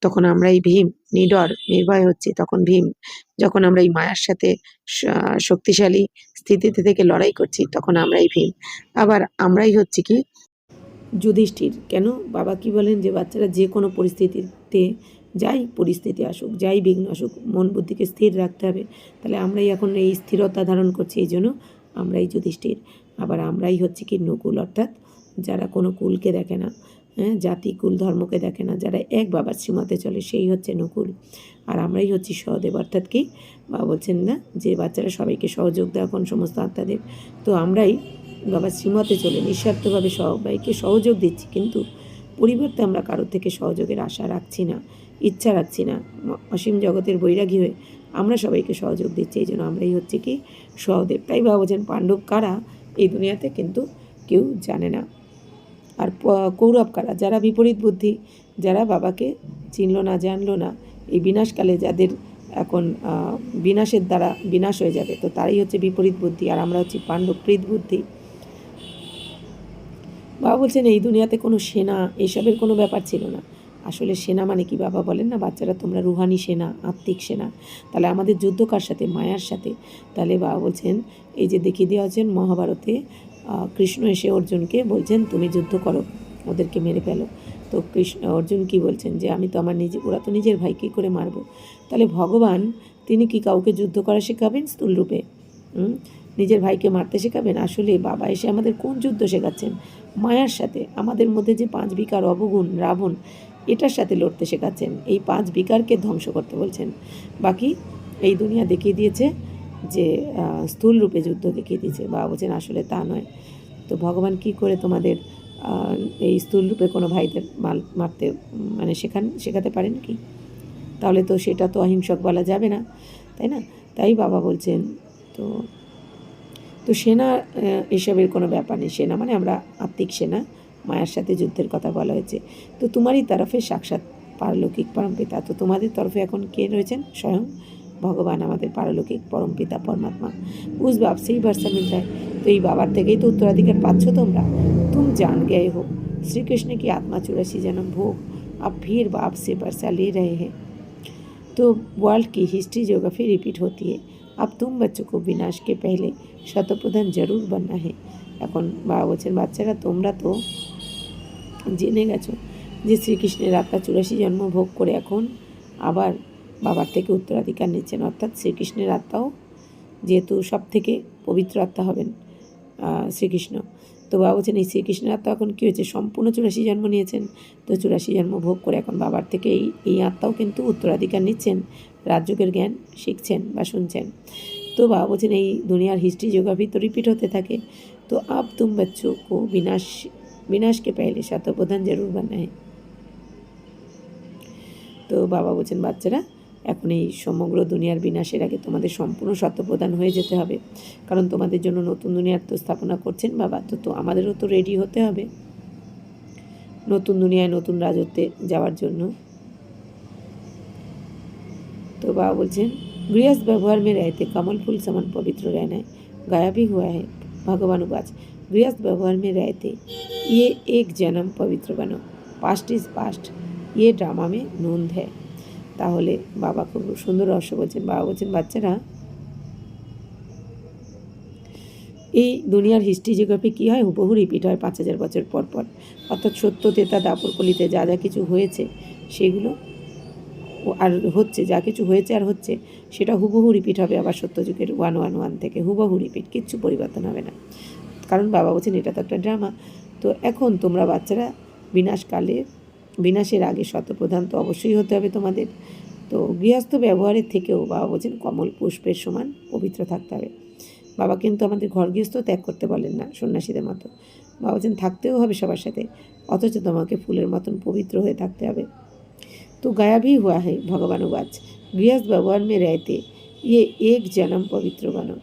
তখন আমরাই ভীম, নিডর নির্ভয় হচ্ছি তখন ভীম, যখন আমরা এই মায়ার সাথে শক্তিশালী স্থিতিতে থেকে লড়াই করছি তখন আমরাই ভীম, আবার আমরাই হচ্ছে কি যুধিষ্ঠির। কেন বাবা কি বলেন যে বাচ্চারা যে কোনো পরিস্থিতিতে, যাই পরিস্থিতি আসুক, যাই বিঘ্ন আসুক, মন বুদ্ধিকে স্থির রাখতে হবে, তাহলে আমরাই এখন এই স্থিরতা ধারণ করছি, এই জন্য আমরাই যুধিষ্ঠির। আবার আমরাই হচ্ছে কি নকুল, অর্থাৎ যারা কোনো কুলকে দেখে না, হ্যাঁ, জাতি কুল ধর্মকে দেখে না, যারা এক বাবার শ্রীমতে চলে সেই হচ্ছে নকুল। আর আমরাই হচ্ছি সহদেব, অর্থাৎ কি বাবা বলছেন না যে বাচ্চারা সবাইকে সহযোগ দেওয়া এখন সমস্ত আত্মাদের, তো আমরাই বাবার শ্রীমতে চলে নিঃস্বার্থভাবে সবাইকে সহযোগ দিচ্ছি, কিন্তু পরিবর্তে আমরা কারোর থেকে সহযোগের আশা রাখছি না, ইচ্ছা রাখছি না, অসীম জগতের বৈরাগী হয়ে আমরা সবাইকে সহযোগ দিচ্ছি, এই জন্য আমরাই হচ্ছে কি সহদেব। তাই বাবা বলছেন পাণ্ডব কারা এই দুনিয়াতে কিন্তু কেউ জানে না। আর কৌরব কারা, যারা বিপরীত বুদ্ধি, যারা বাবাকে চিনল না, জানলো না, এই বিনাশকালে যাদের এখন বিনাশের দ্বারা বিনাশ হয়ে যাবে, তো তারাই হচ্ছে বিপরীত বুদ্ধি, আর আমরা হচ্ছি পাণ্ডবপ্রীত বুদ্ধি। বাবা বলছেন এই দুনিয়াতে কোনো সেনা এসবের কোনো ব্যাপার ছিল না। আসলে সেনা মানে কি বাবা বলেন না বাচ্চারা তোমরা রুহানি সেনা, আত্মিক সেনা, তাহলে আমাদের যুদ্ধ কার সাথে, মায়ার সাথে। তাহলে বাবা বলছেন এই যে দেখিয়ে দেওয়া হচ্ছেন মহাভারতে কৃষ্ণ এসে অর্জুনকে বলছেন তুমি যুদ্ধ করো, ওদেরকে মেরে ফেলো। তো অর্জুন কি বলছেন যে আমি তো আমার ওরা তো নিজের ভাই কী করে মারবো। তাহলে ভগবান তিনি কি কাউকে যুদ্ধ করা শেখাবেন স্থূল রূপে, নিজের ভাইকে মারতে শেখাবেন? আসলে বাবা এসে আমাদের কোন যুদ্ধ শেখাচ্ছেন, মায়ার সাথে, আমাদের মধ্যে যে 5 বিকার অবগুণ রাবণ, এটার সাথে লড়তে শেখাচ্ছেন, এই 5 বিকারকে ধ্বংস করতে বলছেন। বাকি এই দুনিয়া দেখিয়ে দিয়েছে যে স্থূল রূপে যুদ্ধ দেখিয়ে দিয়েছে, বাবা বলছেন আসলে তা নয়। তো ভগবান কি করে তোমাদের এই স্থূল রূপে কোনো ভাইদের মারতে মানে শেখাতে পারেন কি? তাহলে তো সেটা তো অহিংসক বলা যাবে না, তাই না। তাই বাবা বলছেন তো সেনা এসবের কোনো ব্যাপার নেই, সেনা মানে আমরা আত্মিক সেনা, মায়ার সাথে যুদ্ধের কথা বলা হয়েছে। তো তোমারই তরফে সাক্ষাৎ পারলৌকিক পরমপিতা, তো তোমাদের তরফে এখন কে রয়েছেন? স্বয়ং ভগবান, আমাদের পারলৌকিক পরমপিতা পরমাত্মা। উস বাপ সেই ভরসা মিলता है, তো এই বাবার থেকেই তো উত্তরাধিকার পাচ্ছ তোমরা। तुम जान गए हो श्री कृष्ण की आत्मा 84 जन्म भोग, अब फिर बाप से वर्षा ले रहे हैं। तो वर्ल्ड की हिस्ट्री ज्योग्राफी रिपीट होती है। अब तुम बच्चों को विनाश के पहले शतप्रधान जरूर बनना है। এখন বাবা বলছেন বাচ্চারা তোমরা তো জেনে গেছো যে শ্রীকৃষ্ণের আত্মা 84 জন্ম ভোগ করে এখন আবার বাবার থেকে উত্তরাধিকার নিচ্ছেন, অর্থাৎ শ্রীকৃষ্ণের আত্মাও যেহেতু সব থেকে পবিত্র আত্মা হবেন শ্রীকৃষ্ণ। তো বাবা বলছেন এই শ্রীকৃষ্ণের আত্মা এখন কী হয়েছে, সম্পূর্ণ 84 জন্ম নিয়েছেন, তো 84 জন্ম ভোগ করে এখন বাবার থেকে এই আত্মাও কিন্তু উত্তরাধিকার নিচ্ছেন, রাজযোগের জ্ঞান শিখছেন বা শুনছেন। तो बाबा बोलছেন এই दुनियार हिस्ट्री जियोग्राफी तो रिपीट होते থাকে, तो अब तुम बच्चों को विनाश के पहले शतप्रधान जरूर बनना है। তো বাবা বলছেন বাচ্চারা এখন এই সমগ্র দুনিয়ার বিনাশের আগে তোমাদের সম্পূর্ণ শতপ্রধান হয়ে যেতে হবে, কারণ তোমাদের জন্য নতুন দুনিয়ার তো স্থাপনা করছেন বাবা, তো আমাদেরও তো রেডি হতে হবে নতুন দুনিয়ায় নতুন রাজত্বে যাওয়ার জন্য। तो बाबा बोलছেন गृहस्थ व्यवहार में रहते कमल फूल समान पवित्र रहना है, गाया भी हुआ है भगवानुवाच गृहस्थ व्यवहार में रहते ये एक जन्म पवित्र बनो, पास्ट इज पास्ट ये ड्रामा में नोंद है। তাহলে বাবা খুব সুন্দর রহস্য বলছেন। বাবা বলছেন বাচ্চারা এই দুনিয়ার হিস্ট্রি জিওগ্রাফি কী হয়, হুবহু রিপিট হয় 5000 বছর পর পর, অর্থাৎ সত্য তেতা দাপর কলিতে যা যা কিছু হয়েছে সেগুলো আর হচ্ছে, যা কিছু হয়েছে আর হচ্ছে সেটা হুবহু রিপিট হবে আবার সত্যযুগের 111 থেকে, হুবহু রিপিট, কিচ্ছু পরিবর্তন হবে না, কারণ বাবা বলছেন এটা তো একটা ড্রামা। তো এখন তোমরা বাচ্চারা বিনাশের আগে শতপ্রধান তো অবশ্যই হতে হবে তোমাদের। তো গৃহস্থ ব্যবহারের থেকেও বাবা বলছেন কমল পুষ্পের সমান পবিত্র থাকতে হবে। বাবা কিন্তু আমাদের ঘর গৃহস্থ ত্যাগ করতে বলেন না সন্ন্যাসীদের মতো, বাবা বলছেন থাকতেও হবে সবার সাথে, অথচ তোমাকে ফুলের মতন পবিত্র হয়ে থাকতে হবে। तो गाया भी हुआ है भगवानुवाच गृहस्थ व्यवहार में रहते ये एक जन्म पवित्र बनो।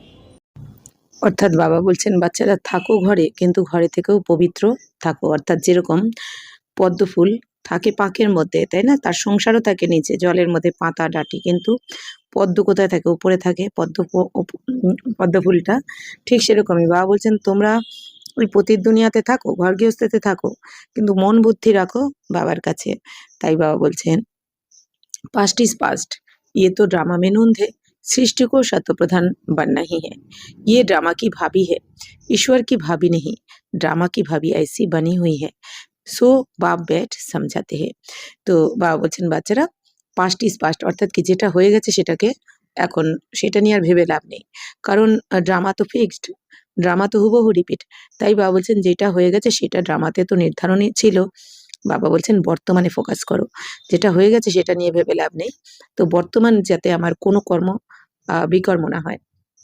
অর্থাৎ বাবা বলছেন বাচ্চারা থাকো ঘরে, কিন্তু ঘরে থেকেও পবিত্র থাকো, অর্থাৎ যেরকম পদ্ম ফুল থাকে পাঁকের মধ্যে, তাই না, তার সংসারও থাকে নিচে জলের মধ্যে পাতা ডাঁটি, কিন্তু পদ্ম কোথায় থাকে, উপরে থাকে পদ্ম ফুলটা, ঠিক সেরকমই বাবা বলছেন তোমরা ওই পতির দুনিয়াতে থাকো, ঘর গৃহস্থতে থাকো, কিন্তু মন বুদ্ধি রাখো বাবার কাছে। তাই বাবা বলছেন पास्ट इज पास्ट ये तो ड्रामा में नूंद है, सृष्टि को शतप्रधान बनना ही है, ये ड्रामा की भाभी है, ईश्वर की भाभी नहीं, ड्रामा की भाभी ऐसी बनी हुई है, सो बाप बैठ समझाते हैं। तो বাবা বলছেন বাচ্চারা পাস্ট ইজ পাস্ট, অর্থাৎ কি যেটা হয়ে গেছে সেটাকে এখন সেটা নিয়ে আর ভেবে লাভ নেই, কারণ ড্রামা তো ফিক্সড, ড্রামা তো হুবহু রিপিট। তাই বাবা বলছেন যেটা হয়ে গেছে সেটা ড্রামাতে তো নির্ধারণই ছিল, বাবা বলছেন বর্তমানে ফোকাস করো, যেটা হয়ে গেছে সেটা নিয়ে ভেবে লাভ নেই। তো বর্তমান যাতে আমার কোনো কর্ম বিকর্ম না হয়,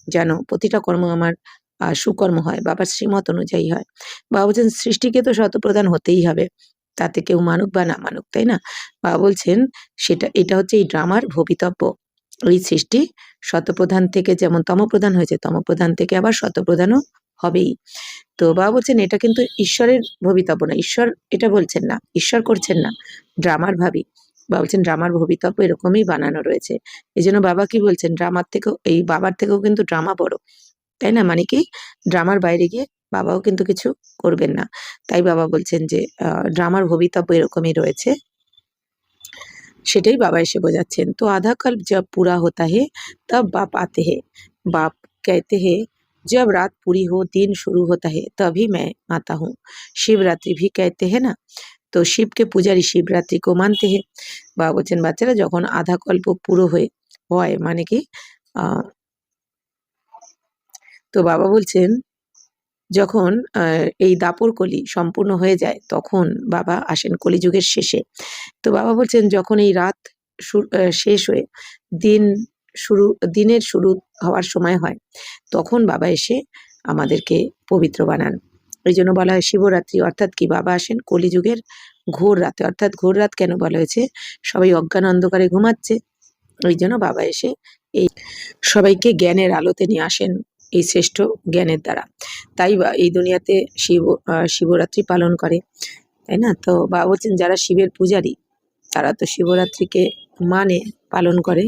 যেন প্রতিটা কর্ম আমার সুকর্ম হয়, বাবার শ্রীমত অনুযায়ী হয়। বাবা বলছেন সৃষ্টিকে তো শতপ্রধান হতেই হবে, তাতে কেউ মানুক বা না মানুক, তাই না। বাবা বলছেন এটা হচ্ছে এই ড্রামার ভবিতব্য, এই সৃষ্টি শতপ্রধান থেকে যেমন তমপ্রধান হয়েছে, তমপ্রধান থেকে আবার শতপ্রধানও হবেই। তো বাবা বলছেন এটা কিন্তু ঈশ্বরের ভবিতব্য না, ঈশ্বর এটা বলছেন না, ঈশ্বর করছেন না, ড্রামার ভাবি। বাবা বলছেন ড্রামার ভবিতব্য এরকমই বানানো রয়েছে, এই জন্য বাবা কি বলছেন ড্রামার থেকেও এই বাবার থেকেও কিন্তু ড্রামা বড়, তাই না, মানে কি ড্রামার বাইরে গিয়ে বাবাও কিন্তু কিছু করবেন না। তাই বাবা বলছেন যে ড্রামার ভবিতব্য এরকমই রয়েছে, সেটাই বাবা এসে বোঝাচ্ছেন। তো आधा कल्प जब पूरा होता है तब बाप आते हैं, बाप कहते हैं जब रात पूरी हो दिन शुरू होता है तभी मैं आता हूँ, शिवरात्रि भी कहते हैं ना, तो शिव के पुजारी शिवरात्रि को मानते हैं। বাবা বলছেন বাচ্চারা যখন আধা কল্প পুরো হয় মানে কি তো বাবা বলছেন যখন এই দাপর কলি সম্পূর্ণ হয়ে যায় তখন বাবা আসেন কলিযুগের শেষে। তো বাবা বলছেন যখন এই রাত শেষ হয়ে দিনের শুরু হওয়ার সময় হয় তখন বাবা এসে আমাদেরকে পবিত্র বানান। এই জন্য বলা হয় শিবরাত্রি, অর্থাৎ কি বাবা আসেন কলিযুগের ঘোর রাতে, অর্থাৎ ঘোর রাত কেন বলা হয়েছে, সবাই অজ্ঞান অন্ধকারে ঘুমাচ্ছে, ওই জন্য বাবা এসে এই সবাইকে জ্ঞানের আলোতে নিয়ে আসেন এই শ্রেষ্ঠ জ্ঞানের দ্বারা। তাই এই দুনিয়াতে শিবরাত্রি পালন করে, তাই না। তো বাবা বলছেন যারা শিবের পূজারী তারা তো শিবরাত্রিকে মানে पालन करे।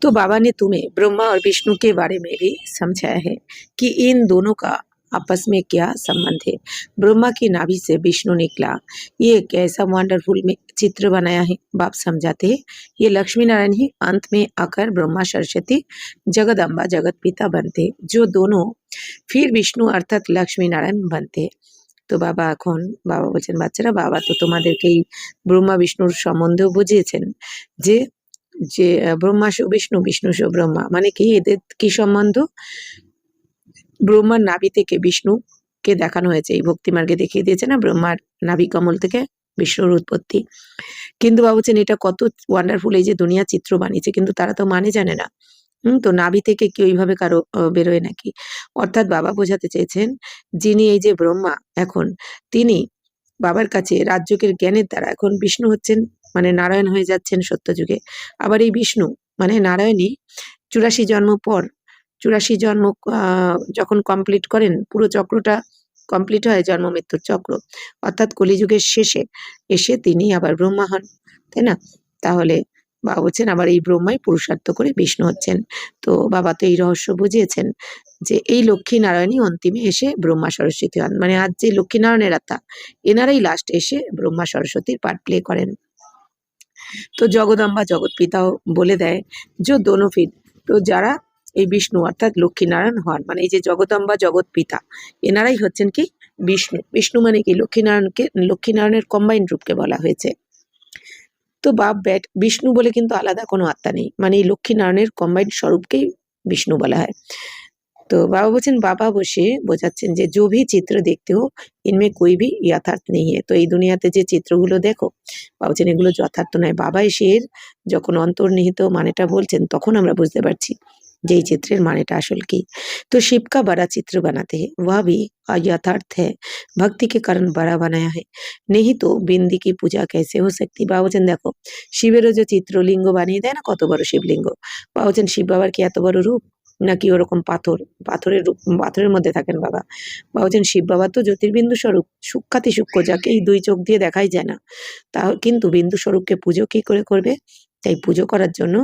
तो बाबा ने तुम्हें ब्रह्मा और विष्णु के बारे में भी समझाया है कि इन दोनों का आपस में क्या संबंध है। ब्रह्मा की नाभि से विष्णु निकला, ये एक ऐसा वंडरफुल में चित्र बनाया है। बाप समझाते हैं ये लक्ष्मी नारायण ही अंत में आकर ब्रह्मा सरस्वती जगदम्बा जगत पिता बनते, जो दोनों फिर বিষ্ণু অর্থাৎ লক্ষ্মী নারায়ণ बनते। তো বাবা এখন বাবা বলছেন, বাচ্চারা বাবা তো তোমাদেরকে এই ব্রহ্মা বিষ্ণুর সম্বন্ধেও বুঝিয়েছেন যে যে ব্রহ্মা সু বিষ্ণু বিষ্ণু সু ব্রহ্মা, মানে কি এদের কি সম্বন্ধ, ব্রহ্মার নাভি থেকে বিষ্ণুকে দেখানো হয়েছে, এই ভক্তি মার্গে দেখিয়ে দিয়েছে না ব্রহ্মার নাভি কমল থেকে বিষ্ণুর উৎপত্তি। কিন্তু বাবা বলছেন এটা কত ওয়ান্ডারফুল, এই যে দুনিয়া চিত্র বানিয়েছে, কিন্তু তারা তো মানে জানে না। তো নাভি থেকে কি ওইভাবে কারো বেরোয় নাকি? অর্থাৎ বাবা বোঝাতে চেয়েছেন যিনি এই যে ব্রহ্মা এখন, তিনি বাবার কাছে রাজযোগের জ্ঞানের দ্বারা এখন বিষ্ণু হচ্ছেন, মানে নারায়ণ হয়ে যাচ্ছেন সত্যযুগে। আবার এই বিষ্ণু মানে নারায়ণই 84 জন্ম পর 84 জন্ম যখন কমপ্লিট করেন, পুরো চক্রটা কমপ্লিট হয়, জন্ম মৃত্যুর চক্র, অর্থাৎ কলিযুগের শেষে এসে তিনি আবার ব্রহ্মা হন, তাই না? তাহলে বাবা বলছেন আবার এই ব্রহ্মাই পুরুষার্থ করে বিষ্ণু হচ্ছেন। তো বাবা তো এই রহস্য বুঝিয়েছেন যে এই লক্ষ্মী নারায়ণই অন্তিমে এসে ব্রহ্মা সরস্বতী হন, মানে আজ যে লক্ষ্মী নারায়ণের আত্মা, এনারাই লাস্টে এসে ব্রহ্মা সরস্বতীর পার্ট প্লে করেন। তো জগদম্বা জগৎ পিতাও বলে দেয় যে দোনো ফির, তো যারা এই বিষ্ণু অর্থাৎ লক্ষ্মী নারায়ণ হন, মানে এই যে জগদম্বা জগৎ পিতা, এনারাই হচ্ছেন কি বিষ্ণু। বিষ্ণু মানে কি লক্ষ্মীনারায়ণের কম্বাইন্ড রূপকে বলা হয়েছে। তো বাপ ব্যাট বিষ্ণু বলে কিন্তু আলাদা কোনো আত্মা নেই, মানে এই লক্ষ্মীনারায়ণের কম্বাইন্ড স্বরূপকেই বিষ্ণু বলা হয়। তো বাবা বলছেন, বাবা বসে বোঝাচ্ছেন যে जो भी চিত্র দেখতে हो इनमें कोई भी यथार्थ नहीं है। তো এই দুনিয়াতে যে চিত্রগুলো দেখো, বাবা বলছেন এগুলো যথার্থ নয়। বাবা এসে এর যখন অন্তর্নিহিত মানেটা বলছেন, তখন আমরা বুঝতে পারছি যে এই চিত্রের মানেটা আসল কি। तो शिव का बड़ा चित्र बनाते हैं, वह भी यथार्थ है, भक्ति के कारण बड़ा बनाया है, नहीं तो बिंदी की पूजा कैसे हो सकती। বাবা বলছেন দেখো শিবেরও যে চিত্রলিঙ্গ বানিয়ে দেয় না, কত বড় শিবলিঙ্গ, বাবা বলছেন শিব বাবার কি এত বড় রূপ, নাকি ওরকম পাথরের রূপ, পাথরের মধ্যে থাকেন বাবা। বাবা বলছেন শিব বাবা তো জ্যোতির্বিন্দু স্বরূপ, সূক্ষ্মাতি সূক্ষ্ম, যাকে এই 2 চোখ দিয়ে দেখাই যায় না, তা কিন্তু বিন্দু স্বরূপকে পুজো কি করে করবে। তাই পুজো করার জন্য,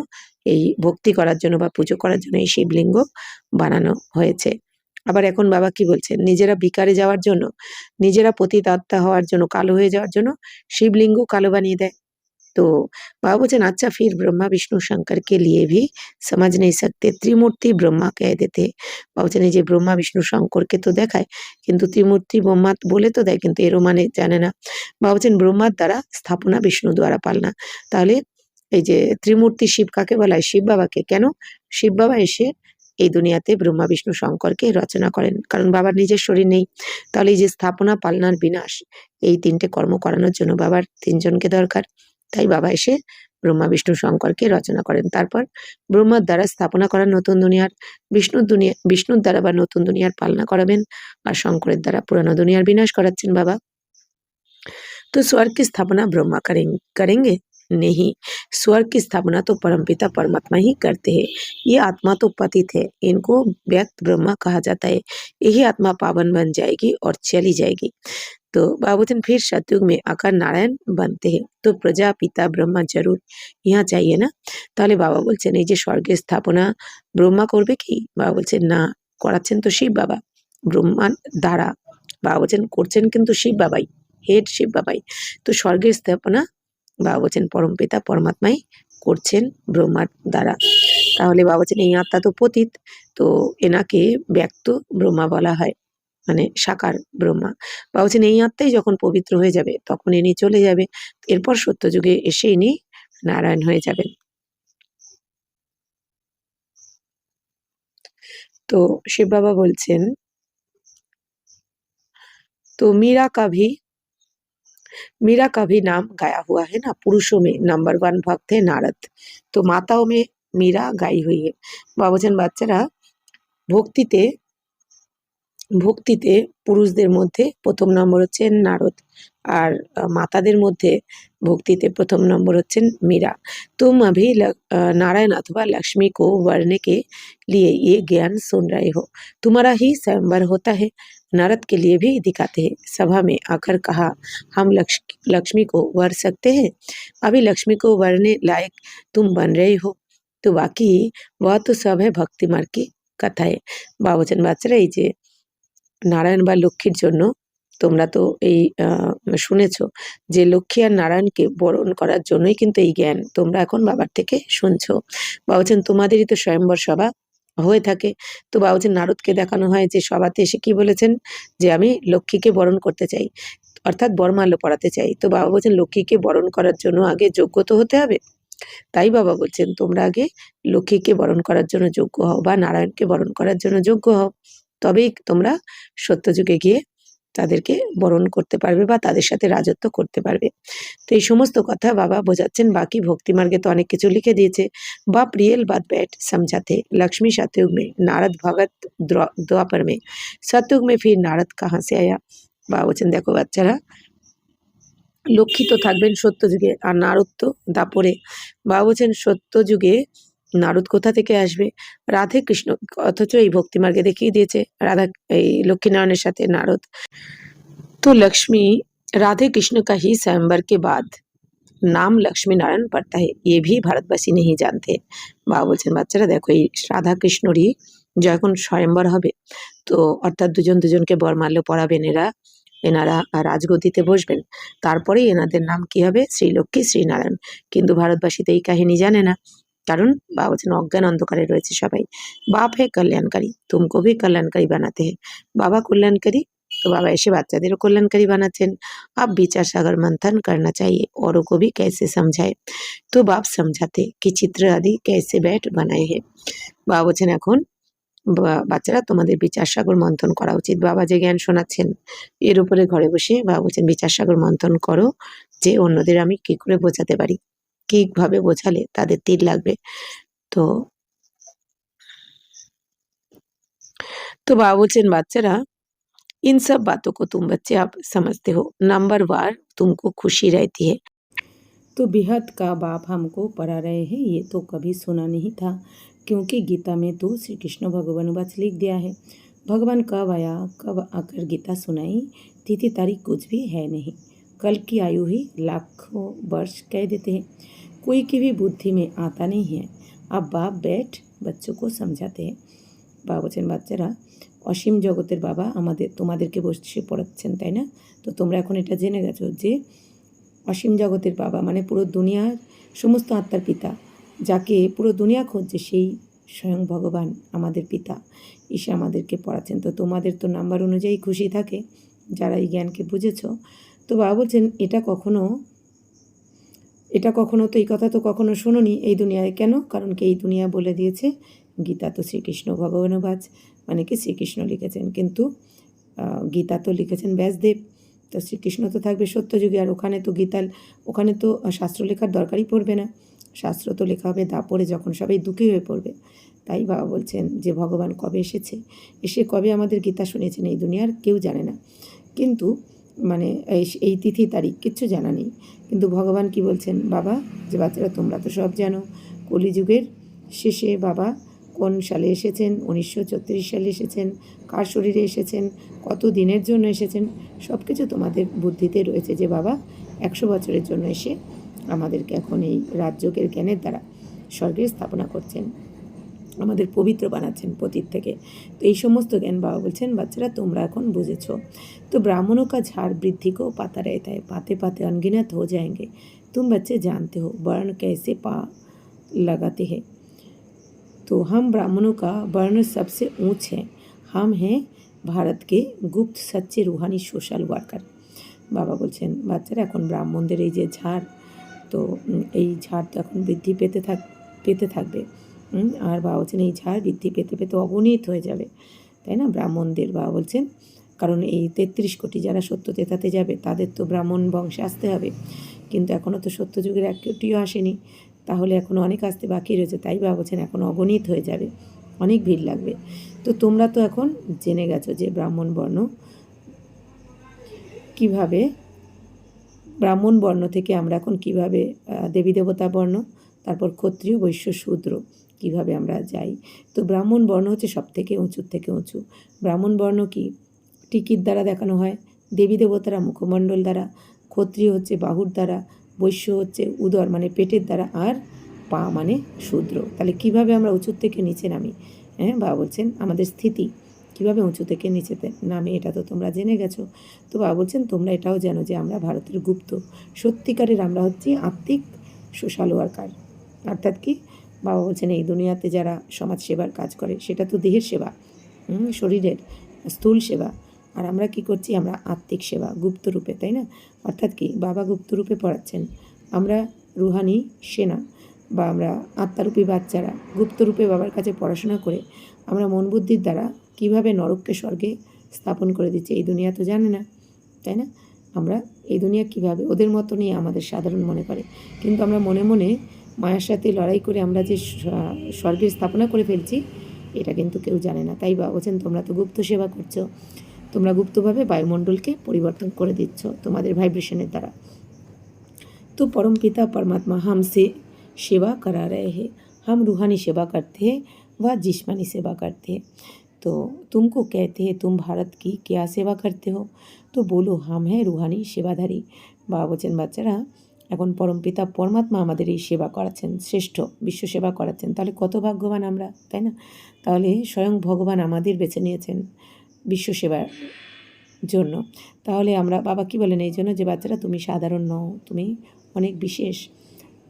এই ভক্তি করার জন্য বা পুজো করার জন্য এই শিবলিঙ্গ বানানো হয়েছে। আবার এখন বাবা কি বলছেন, নিজেরা বিকারে যাওয়ার জন্য, নিজেরা পতিত আত্মা হওয়ার জন্য, কালো হয়ে যাওয়ার জন্য শিবলিঙ্গ কালো বানিয়ে দেয়। तो बाबा बोलছেন अच्छा फिर ब्रह्मा विष्णु शंकर के लिए भी समझ नहीं सकते, त्रिमूर्ति ब्रह्मा कह देते। বাবা বলছেন এই যে ব্রহ্মা বিষ্ণু শঙ্করকে তো দেখায়, কিন্তু ত্রিমূর্তি ব্রহ্মা বলে তো দেয়, কিন্তু এরও মানে জানে না। বাবা বলছেন ব্রহ্মার দ্বারা স্থাপনা, বিষ্ণু দ্বারা পালনা। তাহলে এই যে ত্রিমূর্তি শিব কাকে বলা হয়, শিব বাবাকে। কেন? শিব বাবা এসে এই দুনিয়াতে ব্রহ্মা বিষ্ণু শঙ্করকে রচনা করেন, কারণ বাবার নিজের শরীর নেই। তাহলে এই যে স্থাপনা, পালনার, বিনাশ, এই 3টে কর্ম করানোর জন্য বাবার 3 জনকে দরকার। তাই বাবা এসে ব্রহ্মা বিষ্ণু শঙ্করকে রচনা করেন। তারপর ব্রহ্মার দ্বারা স্থাপনা করার নতুন দুনিয়ার, বিষ্ণুর দ্বারা বা নতুন দুনিয়ার পালনা করাবেন, আর শঙ্করের দ্বারা পুরানো দুনিয়ার বিনাশ করাচ্ছেন বাবা। तो स्वर्ग की स्थापना ब्रह्मा करेंगे नहीं, स्वर्ग की स्थापना तो परमपिता परमात्मा ही करते हैं। ये आत्मा तो पतित है, इनको व्यक्त ब्रह्मा कहा जाता है। यही आत्मा पावन बन जाएगी और चली जाएगी। तो बाबा बोलছেন फिर सतयुग में आकर नारायण बनते हैं, तो प्रजा पिता ब्रह्मा जरूर यहाँ चाहिए ना। তাহলে বাবা বলছেন এই যে স্বর্গের স্থাপনা ব্রহ্মা করবে কি, বাবা বলছেন না, করাচ্ছেন তো শিব বাবা ব্রহ্মার দ্বারা। বাবা বলছেন করছেন কিন্তু শিব বাবাই, হেড শিব বাবাই। তো স্বর্গের স্থাপনা বাবা বলছেন পরমপিতা পরমাত্মাই করছেন ব্রহ্মার দ্বারা। তাহলে বাবা বলছেন এই আত্মা তো পতিত, তো এনাকে ব্যক্ত ব্রহ্মা বলা হয়, মানে সাকার ব্রহ্মা। বাবা বলছেন এই আত্মাই যখন পবিত্র হয়ে যাবে তখন ইনি চলে যাবে, এরপর সত্যযুগে এসে ইনি নারায়ণ হয়ে যাবেন। তো শিব বাবা বলছেন তো मीरा का भी नाम गाया हुआ है ना, पुरुषों में नंबर 1 भक्त है नारद, तो माताओं में मीरा गाई हुई है। বাবা বলছেন বাচ্চারা ভক্তিতে ভক্তিতে পুরুষদের মধ্যে প্রথম নম্বর হচ্ছেন নারদ, আর মাতাদের মধ্যে ভক্তিতে প্রথম নম্বর হচ্ছেন मीरा। तुम अभी नारायण अथवा लक्ष्मी को वरने के लिए ये ज्ञान सुन रहे हो, तुम्हारा ही स्वयंवर होता है। नारद के लिए भी दिखाते हैं, सभा में आकर कहा हम लक्ष्मी को वर सकते हैं, अभी लक्ष्मी को वरने लायक तुम बन रहे हो, तो बाकी वह तो सब है भक्ति मार्ग की कथाएं। বাবা বলছেন বাচ্চারা এই যে নারায়ণ বা লক্ষ্মীর জন্য তোমরা তো এই শুনেছ যে লক্ষ্মী আর নারায়ণকে বরণ করার জন্যই কিন্তু এই জ্ঞান তোমরা এখন বাবার থেকে শুনছো। বাবা বলছেন তোমাদেরই তো স্বয়ম্বর সভা হয়ে থাকে। তো বাবা বলছেন নারদকে দেখানো হয় যে সভাতে এসে কি বলেছেন যে আমি লক্ষ্মীকে বরণ করতে চাই, অর্থাৎ বরমাল্য পরাতে চাই। তো বাবা বলছেন লক্ষ্মীকে বরণ করার জন্য আগে যোগ্য তো হতে হবে। তাই বাবা বলছেন তোমরা আগে লক্ষ্মীকে বরণ করার জন্য যোগ্য হও বা নারায়ণকে বরণ করার জন্য যোগ্য হও, তবেই তোমরা সত্যযুগে গিয়ে তাদেরকে বরণ করতে পারবে বা তাদের সাথে রাজত্ব করতে পারবে। তো এই সমস্ত কথা বাবা বোঝাচ্ছেন। বাকি ভক্তি মার্গে তো অনেক কিছু লিখে দিয়েছে। बाप रियल बात बैठ समझाते लक्ष्मी सतयुग में नारद भगत द्वापर में सतयुग में फिर नारद कहाँ से आया। বাবা বলছেন দেখো বাচ্চারা, লক্ষ্মী তো থাকবেন সত্যযুগে আর নারদ তো দাপরে। বাবা বলছেন সত্যযুগে নারদ কোথা থেকে আসবে? রাধে কৃষ্ণ, অথচ এই ভক্তি মার্গে দেখিয়ে দিয়েছে রাধা এই লক্ষ্মীনারায়ণের সাথে নারদ। तो लक्ष्मी राधे कृष्ण का ही स्वयंवर के बाद নাম লক্ষ্মী নারায়ণ পড়তা है, ये भी ভারতবাসী नहीं जानते। বাবা বলছেন বাচ্চারা দেখো এই রাধা কৃষ্ণরই যখন স্বয়ম্বর হবে, তো অর্থাৎ দুজন দুজনকে বরমাল্য পরাবেন এনারা রাজগদিতে বসবেন, তারপরেই এনাদের নাম কি হবে? শ্রীলক্ষ্মী শ্রীনারায়ণ। কিন্তু ভারতবাসী তো এই কাহিনী জানে না, কারণ বাবা বলছেন অজ্ঞান অন্ধকারে রয়েছে সবাই। বাপ হে কল্যাণকারী, তুমকো ভি কল্যাণকারী বানাতে হে। বাবা কল্যাণকারী, তো বাবা এসে বাচ্চাদেরও কল্যাণকারী বানাচ্ছেন। अब विचार सागर मंथन करना चाहिए, औरों को भी कैसे समझाए। तो बाप समझाते कि चित्र आदि कैसे बैठ बनाए हैं। বাবা বলছেন এখন বাচ্চারা তোমাদের বিচার সাগর মন্থন করা উচিত। বাবা যে জ্ঞান শোনাচ্ছেন এর উপরে ঘরে বসে বাবা বলছেন বিচার সাগর মন্থন করো, যে অন্যদের আমি কি করে বোঝাতে পারি, কিভাবে বোঝালে তাদের তীর লাগবে। তো তো বাবা বলছেন বাচ্চারা इन सब बातों को तुम बच्चे आप समझते हो, नंबर वार तुमको खुशी रहती है। तो बेहद का बाप हमको पढ़ा रहे हैं, ये तो कभी सुना नहीं था, क्योंकि गीता में तो श्री कृष्ण भगवान वाच लिख दिया है। भगवान कब आया, कब आकर गीता सुनाई, तिथि तारीख कुछ भी है नहीं। कल की आयु ही लाखों वर्ष कह देते हैं, कोई की भी बुद्धि में आता नहीं है। अब बाप बैठ बच्चों को समझाते हैं। বাবা বলছেন বাচ্চারা অসীম জগতের বাবা আমাদের তোমাদেরকে বসে পড়াচ্ছেন, তাই না? তো তোমরা এখন এটা জেনে গেছো যে অসীম জগতের বাবা মানে পুরো দুনিয়ার সমস্ত আত্মার পিতা, যাকে পুরো দুনিয়া খুঁজছে সেই স্বয়ং ভগবান আমাদের পিতা এসে আমাদেরকে পড়াচ্ছেন। তো তোমাদের তো নাম্বার অনুযায়ী খুশি থাকে যারা এই জ্ঞানকে বুঝেছ। তো বাবা বলছেন এটা কখনো তো এই কথা তো কখনো শোনোনি এই দুনিয়ায়। কেন? কারণ কি এই দুনিয়া বলে দিয়েছে গীতা তো শ্রীকৃষ্ণ ভগবানও বাচ, মানে কি শ্রীকৃষ্ণ লিখেছেন, কিন্তু গীতা তো লিখেছেন ব্যাসদেব। তো শ্রীকৃষ্ণ তো থাকবে সত্যযুগে, আর ওখানে তো শাস্ত্র লেখার দরকারই পড়বে না। শাস্ত্র তো লেখা হবে দাপরে, যখন সবাই দুঃখী হয়ে পড়বে। তাই বাবা বলছেন যে ভগবান কবে এসে কবে আমাদের গীতা শুনেছেন এই দুনিয়ার কেউ জানে না, কিন্তু মানে এই তিথি তারিখ কিচ্ছু জানা নেই। কিন্তু ভগবান কি বলছেন বাবা, যে বাচ্চারা তোমরা তো সব জানো কলিযুগের শেষে বাবা কোন সালে এসেছেন, 1934 সালে এসেছেন, কার শরীরে এসেছেন, কত দিনের জন্য এসেছেন, সব কিছু তোমাদের বুদ্ধিতে রয়েছে যে বাবা 100 বছরের জন্য এসে আমাদেরকে এখন এই রাজযোগের জ্ঞানের দ্বারা স্বর্গে স্থাপনা করছেন, আমাদের পবিত্র বানাচ্ছেন পতীত থেকে। তো এই সমস্ত জ্ঞান বাবা বলছেন বাচ্চারা তোমরা এখন বুঝেছ। तो ब्राह्मणों का झाड़ वृद्धि को पाता रहता है, पाते पाते अनगिनत हो जाएंगे। तुम बच्चे जानते हो वर्ण कैसे लगाते हैं। तो हम ब्राह्मणों का वर्ण सबसे ऊंच है, हम हैं भारत के गुप्त सच्चे रूहानी सोशल वर्कर। বাবা বলছেন বাচ্চারা এখন ব্রাহ্মণদের এই যে ঝাড়, তো এই ঝাড় তো এখন বৃদ্ধি পেতে থাকবে। আর বাবা বলছেন এই ঝাড় বৃদ্ধি পেতে পেতে অগণিত হয়ে যাবে, তাই না? ব্রাহ্মণদের বাবা বলছেন, কারণ এই 33 কোটি যারা সত্য তেতাতে যাবে তাদের তো ব্রাহ্মণ বংশে আসতে হবে, কিন্তু এখনও তো সত্যযুগের এক কোটিও আসেনি, তাহলে এখনও অনেক আসতে বাকি রয়েছে। তাই বাবা বলছেন এখন অগণিত হয়ে যাবে, অনেক ভিড় লাগবে। তো তোমরা তো এখন জেনে গেছো যে ব্রাহ্মণ বর্ণ থেকে আমরা এখন কীভাবে দেবী দেবতা বর্ণ, তারপর ক্ষত্রিয় বৈশ্য শূদ্র কীভাবে আমরা যাই। তো ব্রাহ্মণ বর্ণ হচ্ছে সব থেকে উঁচুর থেকে উঁচু। ব্রাহ্মণ বর্ণ কি টিকির দ্বারা দেখানো হয়, দেবী দেবতারা মুখমণ্ডল দ্বারা, ক্ষত্রিয় হচ্ছে বাহুর দ্বারা, বৈশ্য হচ্ছে উদর মানে পেটের দ্বারা, আর পা মানে শূদ্র। তাহলে কিভাবে আমরা উঁচুর থেকে নিচে নামি? বাবা বলছেন আমাদের স্থিতি, কীভাবে উঁচু থেকে নিচেতে নামে, এটা তো তোমরা জেনে গেছো। তো বাবা বলছেন তোমরা এটাও জানো যে আমরা ভারতের গুপ্ত, সত্যিকারের আমরা হচ্ছি আত্মিক সোশ্যাল ওয়ার্কার। অর্থাৎ কি, বাবা বলছেন এই দুনিয়াতে যারা সমাজ সেবার কাজ করে সেটা তো দেহের সেবা, শরীরের স্থূল সেবা। আর আমরা কি করছি, আমরা আত্মিক সেবা গুপ্ত রূপে, তাই না? অর্থাৎ কি, বাবা গুপ্ত রূপে পড়াচ্ছেন, আমরা রুহানি সেনা বা আমরা আত্মারূপী বাচ্চারা গুপ্তরূপে বাবার কাছে পড়াশোনা করে আমরা মন বুদ্ধির দ্বারা কীভাবে নরককে স্বর্গে স্থাপন করে দিচ্ছি এই দুনিয়া তো জানে না, তাই না? আমরা এই দুনিয়া কীভাবে ওদের মতনই আমাদের সাধারণ মনে করে, কিন্তু আমরা মনে মনে মায়ের সাথে লড়াই করে আমরা যে স্বর্গের স্থাপনা করে ফেলছি এটা কিন্তু কেউ জানে না। তাই বাবা বলছেন তোমরা তো গুপ্ত সেবা করছো, তোমরা গুপ্তভাবে বায়ুমণ্ডলকে পরিবর্তন করে দিচ্ছ তোমাদের ভাইব্রেশনের দ্বারা। तो परम पिता परमात्मा हमसे सेवा करा रहे हैं, हम रूहानी सेवा करते हैं व जिस्मानी सेवा करते हैं। तो तुमको कहते हैं तुम भारत की क्या सेवा करते हो, तो बोलो हम हैं रूहानी सेवाधारी। বাবা বলছেন বাচ্চারা এখন পরম পিতা পরমাত্মা আমাদের এই সেবা করাচ্ছেন, শ্রেষ্ঠ বিশ্ব সেবা করাচ্ছেন, তাহলে কত ভাগ্যবান আমরা, তাই না? তাহলে স্বয়ং ভগবান আমাদের বেছে নিয়েছেন বিশ্ব সেবার জন্য। তাহলে আমরা বাবা কি বলেন এই জন্য যে বাচ্চারা তুমি সাধারণ নও, তুমি অনেক বিশেষ।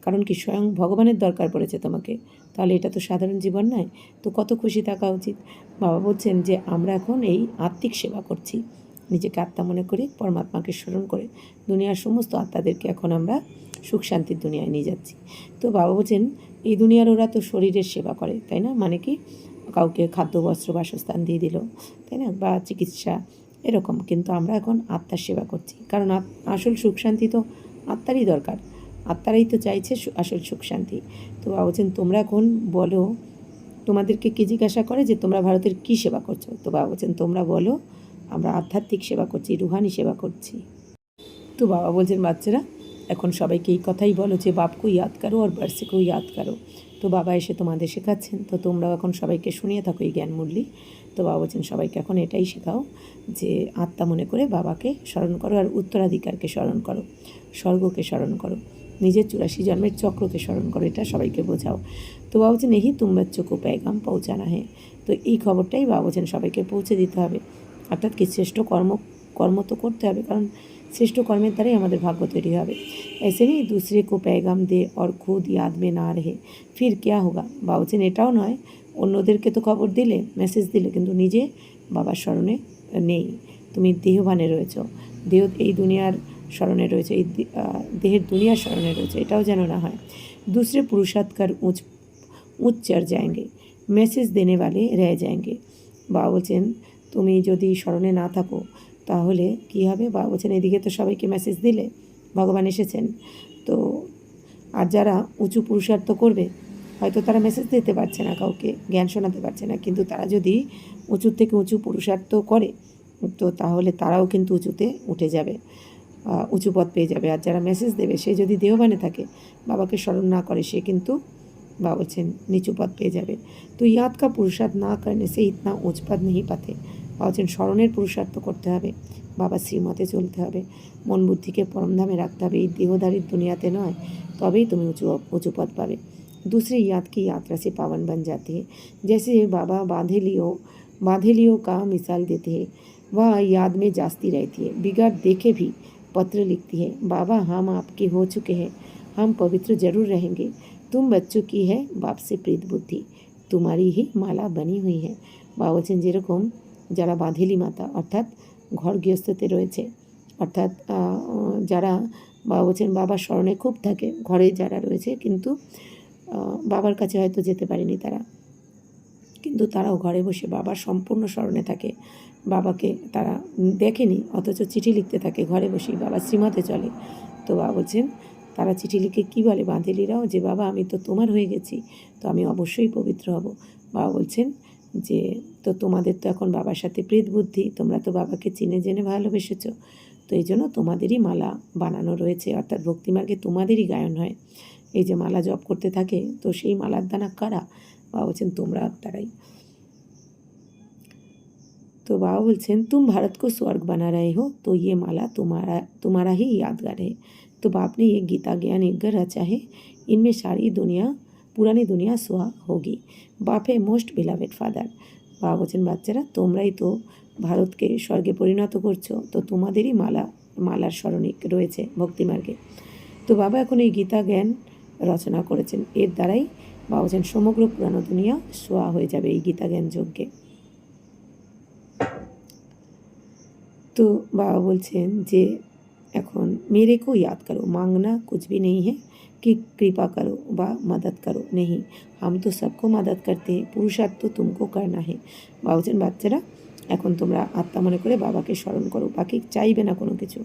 কারণ কি, স্বয়ং ভগবানের দরকার পড়েছে তোমাকে, তাহলে এটা তো সাধারণ জীবন নয়। তো কত খুশি থাকা উচিত। বাবা বলছেন যে আমরা এখন এই আত্মিক সেবা করছি, নিজেকে আত্মা মনে করে পরমাত্মাকে স্মরণ করে দুনিয়ার সমস্ত আত্মাদেরকে এখন আমরা সুখ শান্তির দুনিয়ায় নিয়ে যাচ্ছি। তো বাবা বলছেন এই দুনিয়ার ওরা তো শরীরের সেবা করে, তাই না? মানে কি, কাউকে খাদ্য বস্ত্র বাসস্থান দিয়ে দিল, তাই না, বা চিকিৎসা এরকম, কিন্তু আমরা এখন আত্মার সেবা করছি। কারণ আসল সুখ শান্তি তো আত্মারই দরকার, আত্মারাই তো চাইছে আসল সুখ শান্তি। তো বাবা বলছেন তোমরা এখন বলো, তোমাদেরকে কি জিজ্ঞাসা করে যে তোমরা ভারতের কি সেবা করছো, তো বাবা বলছেন তোমরা বলো আমরা আধ্যাত্মিক সেবা করছি, রুহানি সেবা করছি। তো বাবা বলছেন বাচ্চারা এখন সবাইকে এই কথাই বলো যে বাপকে ইয়াদ করো আর বর্ষেকেও ইয়াদ করো। তো বাবা এসে তোমাদের শেখাচ্ছেন, তো তোমরাও এখন সবাইকে শুনিয়ে থাকো এই জ্ঞানমূল্যি। তো বাবা বলছেন সবাইকে এখন এটাই শেখাও যে আত্মা মনে করে বাবাকে স্মরণ করো আর উত্তরাধিকারকে স্মরণ করো, স্বর্গকে স্মরণ করো, নিজের 84 জন্মের চক্রকে স্মরণ করো, এটা সবাইকে বোঝাও। তো বাবা বলছেন এই তুম বাচ্চো কো पैगाम पहुंचाना है। তো এই খবরটাই বাবা বলছেন সবাইকে পৌঁছে দিতে হবে। অর্থাৎ কি, শ্রেষ্ঠ কর্ম তো করতে হবে, কারণ শ্রেষ্ঠ কর্মের দ্বারাই আমাদের ভাগ্য তৈরি হবে। ऐसे नहीं दूसरे को पैगाम दे और खुद याद में ना रहे फिर क्या होगा। বাবা বলছেন এটাও নয় অন্যদেরকে তো খবর দিলে, মেসেজ দিলে, কিন্তু নিজে বাবার স্মরণে নেই, তুমি দেহভানে রয়েছো, দেহ এই দুনিয়ার স্মরণে রয়েছে, এই দেহের দুনিয়ার স্মরণে রয়েছে, এটাও যেন না হয়। दूसरे पुरुषार्थ कर ऊँच चढ़ जाएंगे, মেসেজ দেনে वाले रह जाएंगे। বাবা বলছেন তুমি যদি স্মরণে না থাকো তাহলে কী হবে। বাবা বলছেন এদিকে তো সবাইকে মেসেজ দিলে, ভগবান এসেছেন, তো আর যারা উঁচু পুরুষার্থ করবে হয়তো তারা মেসেজ দিতে পারছে না, কাউকে জ্ঞান শোনাতে পারছে না, কিন্তু তারা যদি উঁচুর থেকে উঁচু পুরুষার্থ করে তো তাহলে তারাও কিন্তু উঁচুতে উঠে যাবে, উঁচু পদ পেয়ে যাবে। আর যারা মেসেজ দেবে সে যদি দেহবানে থাকে, বাবাকে স্মরণ না করে, সে কিন্তু বাবা বলছেন নিচু পদ পেয়ে যাবে। তো ইয়াদ কা পুরুষার্থ না করনে সে ইতনা উঁচ পদ নেই পাতে। বাবা বলছেন স্মরণের পুরুষার্থ করতে হবে, বাবা শ্রীমতে চলতে হবে, মন বুদ্ধিকে পরমধামে রাখতে হবে, এই দেহধারীর দুনিয়াতে নয়, তবেই তুমি উঁচু পদ পাবে। दूसरी याद की यात्रा से पावन बन जाती है। जैसे बाबा बांधेलियों का मिसाल देते हैं, वह याद में जाती रहती है, बिगाड़ देखे भी पत्र लिखती है, बाबा हम आपके हो चुके हैं, हम पवित्र जरूर रहेंगे, तुम बच्चों की है बाप से प्रीत बुद्धि, तुम्हारी ही माला बनी हुई है। বাবা বলছেন যেরকম যারা বাঁধেলি মাতা অর্থাৎ ঘর গৃহস্থতে রয়েছে, অর্থাৎ যারা বাবা বলছেন বাবার স্মরণে খুব থাকে, ঘরে যারা রয়েছে কিন্তু বাবার কাছে হয়তো যেতে পারেনি তারা, কিন্তু তারাও ঘরে বসে বাবার সম্পূর্ণ স্মরণে থাকে, বাবাকে তারা দেখেনি অথচ চিঠি লিখতে থাকে ঘরে বসেই, বাবা শ্রীমতে চলে। তো বাবা বলছেন তারা চিঠি লিখে কী বলে বাঁধেলিরাও, যে বাবা আমি তো তোমার হয়ে গেছি, তো আমি অবশ্যই পবিত্র হব। বাবা বলছেন যে তো তোমাদের তো এখন বাবার সাথে প্রীত বুদ্ধি, তোমরা তো বাবাকে চিনে জেনে ভালোবেসেছো, তো এই জন্য তোমাদেরই মালা বানানো রয়েছে, অর্থাৎ ভক্তিমার্গে তোমাদেরই গায়ন হয়। এই যে মালা জপ করতে থাকে, তো সেই মালার দানা কারা? বাবা বলছেন তোমরা তারাই। तो बाबा बोलছেন तुम भारत को स्वर्ग बना रहे हो, तो ये माला तुम्हारा ही यादगार है। तो बाप ने ये गीता ज्ञान यज्ञ रचा है, इनमें सारी दुनिया पुरानी दुनिया सुहा होगी। बाप है मोस्ट बिलवेड फादर। বাবা বলছেন বাচ্চারা তোমরাই তো ভারতকে স্বর্গে পরিণত করছো, তো তোমাদেরই মালার স্মরণে রয়েছে ভক্তিমার্গে। তো বাবা এখন এই গীতা জ্ঞান রচনা করেছেন, এর দ্বারাই বাবা বলছেন সমগ্র পুরানো দুনিয়া সোয়া হয়ে যাবে এই গীতা জ্ঞান যজ্ঞে। তো বাবা বলছেন যে এখন मेरे को याद करो, मांगना कुछ भी नहीं है कि कृपा करो व मदद करो, नहीं हम तो सबको मदद करते हैं, पुरुषार्थ तो तुमको करना है। বাবা বলছেন বাচ্চারা এখন তোমরা আত্মা মনে করে বাবাকে স্মরণ করো, বাকি চাইবে না কোনো কিছু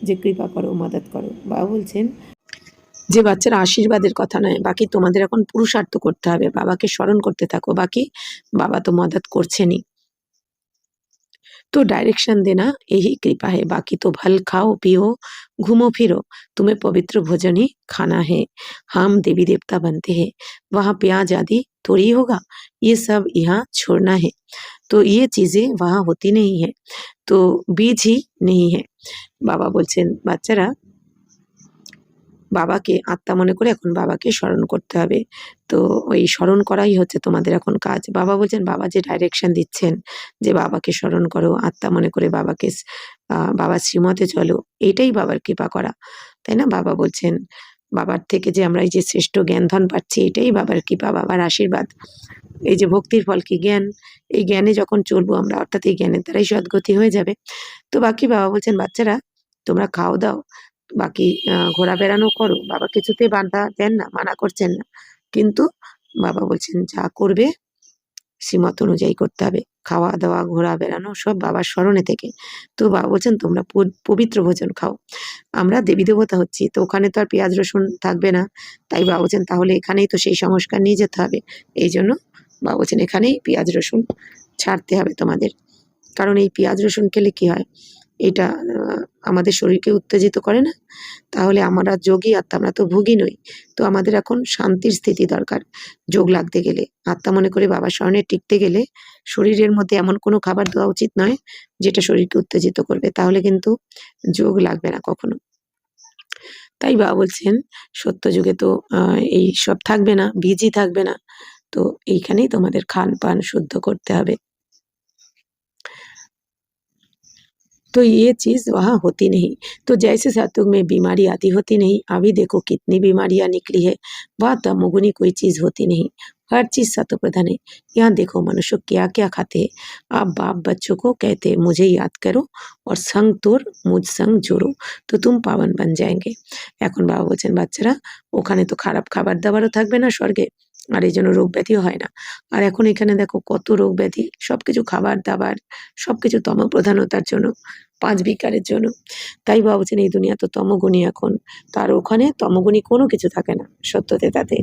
যে কৃপা করো মাদাত করো। বাবা বলছেন যে বাচ্চারা আশীর্বাদের কথা নয়, বাকি তোমাদের এখন পুরুষার্থ করতে হবে, বাবাকে স্মরণ করতে থাকো, বাকি বাবা তো মদত করছেনই। तो डायरेक्शन देना यही कृपा है, बाकी तो फल खाओ पियो घूमो फिरो, तुम्हें पवित्र भोजन ही खाना है। हम देवी देवता बनते हैं, वहाँ प्याज आदि थोड़ी होगा, ये सब यहाँ छोड़ना है। तो ये चीजें वहाँ होती नहीं है, तो बीज ही नहीं है। बाबा बोलছেন বাচ্চারা বাবাকে আত্মা মনে করে এখন বাবাকে স্মরণ করতে হবে। তো ওই স্মরণ করাই হচ্ছে তোমাদের এখন কাজ। বাবা বলছেন বাবা যে ডাইরেকশন দিচ্ছেন যে বাবাকে স্মরণ করো, আত্মা মনে করে বাবাকে বাবার শ্রীমতে চলো, এইটাই বাবার কৃপা করা, তাই না? বাবা বলছেন বাবার থেকে যে আমরা এই যে শ্রেষ্ঠ জ্ঞান ধন পাচ্ছি, এটাই বাবার কৃপা, বাবার আশীর্বাদ। এই যে ভক্তির ফল কি জ্ঞান, এই জ্ঞানে যখন চলবো আমরা, অর্থাৎ এই জ্ঞানের দ্বারাই সদ্গতি হয়ে যাবে। তো বাকি বাবা বলছেন বাচ্চারা তোমরা খাও দাও, বাকি ঘোরা বেড়ানো করো, বাবা কিছুতেই বাধা দেন না, মানা করছেন না, কিন্তু বাবা বলছেন যা করবে শ্রীমত অনুযায়ী করতে হবে, খাওয়া দাওয়া ঘোরা বেড়ানো সব বাবার স্মরণে থেকে। তো বাবা বলছেন তোমরা পবিত্র ভোজন খাও, আমরা দেবী দেবতা হচ্ছি, তো ওখানে তো আর পেঁয়াজ রসুন থাকবে না, তাই বাবা বলছেন তাহলে এখানেই তো সেই সংস্কার নিয়ে যেতে হবে। এই জন্য বাবা বলছেন এখানেই পেঁয়াজ রসুন ছাড়তে হবে তোমাদের, কারণ এই পেঁয়াজ রসুন খেলে কি হয়, এটা আমাদের শরীরকে উত্তেজিত করে না, তাহলে আমরা যোগী আত্মা, আমরা তো ভোগী নই, তো আমাদের এখন শান্তির স্থিতি দরকার। যোগ লাগতে গেলে, আত্মা মনে করে বাবার স্মরণে টিকতে গেলে শরীরের মধ্যে এমন কোনো খাবার দেওয়া উচিত নয় যেটা শরীরকে উত্তেজিত করবে, তাহলে কিন্তু যোগ লাগবে না কখনো। তাই বাবা বলছেন সত্য যুগে তো এই সব থাকবে না, বীজই থাকবে না, তো এইখানেই তোমাদের খান পান শুদ্ধ করতে হবে। तो ये चीज़ वहाँ होती नहीं। तो जैसे सत्युग में बीमारी आती होती नहीं, अभी देखो कितनी बीमारियाँ निकली है, वहाँ तमोगुनी कोई चीज़ होती नहीं, हर चीज़ सत्व प्रधान है। यहाँ देखो मनुष्य क्या क्या खाते हैं, आप बाप बच्चों को कहते हैं मुझे याद करो और संग तोड़ मुझ संग जोड़ो, तो तुम पावन बन जाएंगे। এখন বাবা বলছেন বাচ্চারা ওখানে তো খারাপ খাবার দাবারও থাকবে না স্বর্গে, আর এই জন্য রোগ ব্যাধিও হয় না। আর এখন এখানে দেখো কত রোগ ব্যাধি, সবকিছু খাবার দাবার সবকিছু তমপ্রধানতার জন্য, 5 বিকারের জন্য। তাই বাবা বলছেন এই দুনিয়া তো তমগুণী এখন, তার ওখানে তমগুণী কোনো কিছু থাকে না সত্যতে তাতে,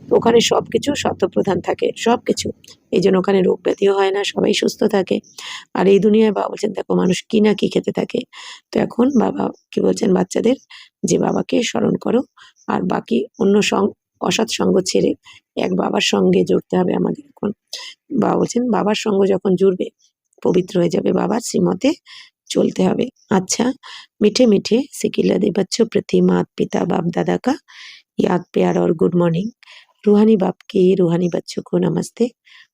তো ওখানে সবকিছু সত্যপ্রধান থাকে সবকিছু, এই জন্য ওখানে রোগ ব্যাধিও হয় না, সবাই সুস্থ থাকে। আর এই দুনিয়ায় বাবা বলছেন দেখো মানুষ কি না কি খেতে থাকে, তো এখন বাবা কি বলছেন বাচ্চাদের যে বাবাকে স্মরণ করো, আর বাকি অন্য অসৎ সঙ্গ ছেড়ে এক বাবার সঙ্গে জুড়তে হবে আমাদের এখন। বাবা বলছেন বাবার সঙ্গ যখন জুড়বে পবিত্র হয়ে যাবে, বাবার শ্রীমতে चलते হবে। अच्छा मीठे मीठे सिकिलदे बच्चों प्रति माता पिता बाप दादा का याद प्यार और गुड मॉर्निंग। रूहानी बाप के रूहानी बच्चों को नमस्ते।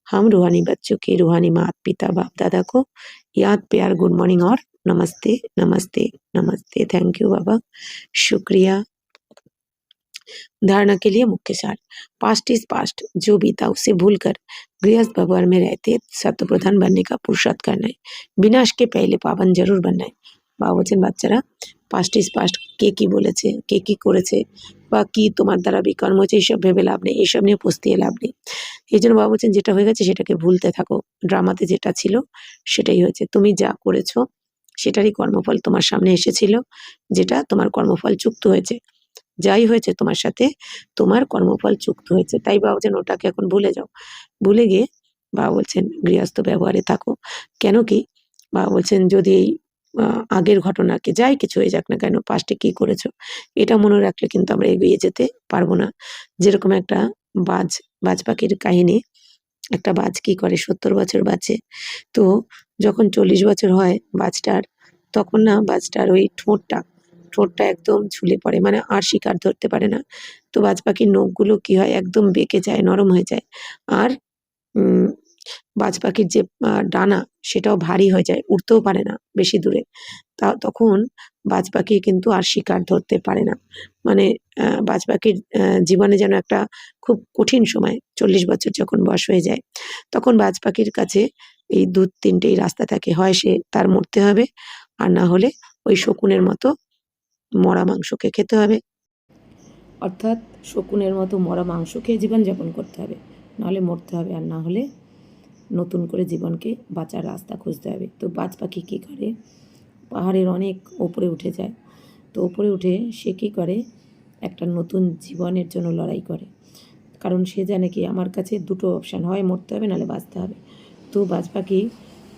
हम रूहानी बच्चों के रूहानी माता पिता बाप दादा को याद प्यार गुड मॉर्निंग और नमस्ते नमस्ते नमस्ते। थैंक यू बाबा, शुक्रिया। धारणा के लिए मुख्य सार, पास्ट इज पास्ट, जो बीता उसे भूलकर गृहस्थ भगवान में रहते सत्य प्रधान बनने का पुरुषार्थ करना है, विनाश के पहले पावन जरूर बनना है। বাবা বলছেন বাচ্চারা পাস্ট ইজ পাস্ট, কে কি বলেছে কে কি করেছে বা কি তোমার দ্বারা বিকর্ম হচ্ছে এইসব ভেবে লাভ নেই, এইসব নিয়ে পস্তিয়ে লাভ নেই। এই জন্য বাবা বলছেন যেটা হয়ে গেছে সেটাকে ভুলতে থাকো, ড্রামাতে যেটা ছিল সেটাই হয়েছে, তুমি যা করেছো সেটারই কর্মফল তোমার সামনে এসেছিল, যেটা তোমার কর্মফল চুক্ত হয়েছে, যাই হয়েছে তোমার সাথে তোমার কর্মফল চুক্ত হয়েছে। তাই বাবা বলছেন ওটাকে এখন ভুলে যাও, ভুলে গিয়ে বাবা বলছেন গৃহস্থ ব্যবহারে থাকো। কেন কি বাবা বলছেন যদি এই আগের ঘটনাকে যাই কিছু হয়ে যাক না কেন, পাস্টে কি করেছো এটা মনে রাখলে কিন্তু আমরা এগিয়ে যেতে পারবো না। যেরকম একটা বাজ পাখির কাহিনী, একটা বাজ কি করে 70 বছর বাঁচে, তো যখন 40 বছর হয় বাজটার, তখন না বাজটার ওই ঠোঁটটা একদম ঝুলে পড়ে, মানে আর শিকার ধরতে পারে না। তো বাজ পাখির নখগুলো কি হয় একদম বেঁকে যায়, নরম হয়ে যায়, আর বাজ পাখির যে ডানা সেটাও ভারী হয়ে যায়, উড়তেও পারে না বেশি দূরে। তখন বাজ পাখি কিন্তু আর শিকার ধরতে পারে না। মানে বাজ পাখির জীবনে যেন একটা খুব কঠিন সময়, 40 বছর যখন বয়স হয়ে যায়, তখন বাজ পাখির কাছে এই ২-৩টেই রাস্তা থাকে। হয় সে তার মরতে হবে, আর না হলে ওই শকুনের মতো মরা মাংসকে খেতে হবে। অর্থাৎ শকুনের মতো মরা মাংস খেয়ে জীবনযাপন করতে হবে, নাহলে মরতে হবে, আর না হলে নতুন করে জীবনকে বাঁচার রাস্তা খুঁজতে হবে। তো বাজ পাখি কী করে, পাহাড়ের অনেক ওপরে উঠে যায়। তো ওপরে উঠে সে কী করে, একটা নতুন জীবনের জন্য লড়াই করে। কারণ সে জানে কি, আমার কাছে দুটো অপশান, হয় মরতে হবে নাহলে বাঁচতে হবে। তো বাজ পাখি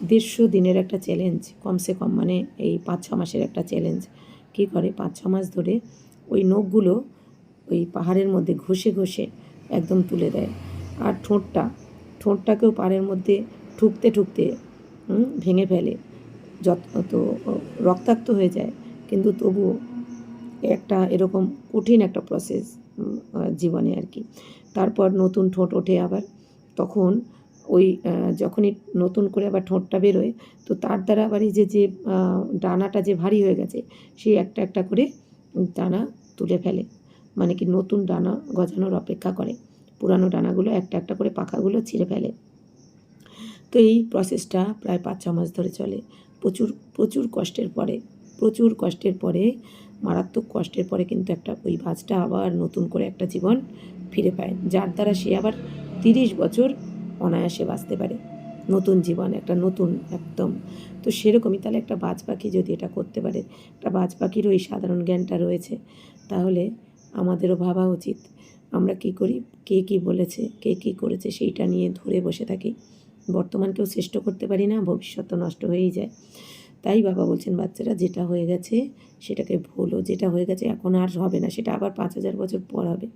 ১৫০ দিনের একটা চ্যালেঞ্জ, কমসে কম মানে এই ৫-৬ মাসের একটা চ্যালেঞ্জ কী করে, ৫-৬ মাস ধরে ওই নখগুলো ওই পাহাড়ের মধ্যে ঘষে ঘষে একদম তুলে দেয়। আর ঠোঁটটাকেও পাহাড়ের মধ্যে ঠুকতে ঠুকতে ভেঙে ফেলে। তো রক্তাক্ত হয়ে যায়, কিন্তু তবুও একটা এরকম কঠিন একটা প্রসেস জীবনে আর কি। তারপর নতুন ঠোঁট ওঠে আবার, তখন ওই যখনই নতুন করে আবার ঠোঁটটা বেরোয়, তো তার দ্বারা আবার এই যে ডানাটা যে ভারী হয়ে গেছে, সেই একটা একটা করে ডানা তুলে ফেলে। মানে কি, নতুন ডানা গজানোর অপেক্ষা করে, পুরানো ডানাগুলো একটা একটা করে পাখাগুলো ছিঁড়ে ফেলে। তো এই প্রসেসটা প্রায় ৫-৬ মাস ধরে চলে। প্রচুর কষ্টের পরে, মারাত্মক কষ্টের পরে কিন্তু একটা ওই বাজটা আবার নতুন করে একটা জীবন ফিরে পায়, যার দ্বারা সে আবার ৩০ বছর অনায়াসে বাঁচতে পারে। নতুন জীবন, একটা নতুন একদম। তো সেরকমই তাহলে একটা বাজ পাখি যদি এটা করতে পারে, একটা বাজ পাখিরও এই সাধারণ জ্ঞানটা রয়েছে, তাহলে আমাদেরও ভাবা উচিত আমরা কী করি, কে কী বলেছে, কে কী করেছে সেইটা নিয়ে ধরে বসে থাকি। বর্তমানকেও শ্রেষ্ঠ করতে পারি না, ভবিষ্যৎ তো নষ্ট হয়েই যায়। তাই বাবা বলছেন, বাচ্চারা যেটা হয়ে গেছে সেটাকে ভুলো, যেটা হয়ে গেছে এখন আর হবে না, সেটা আবার ৫,০০০ বছর পর হবে।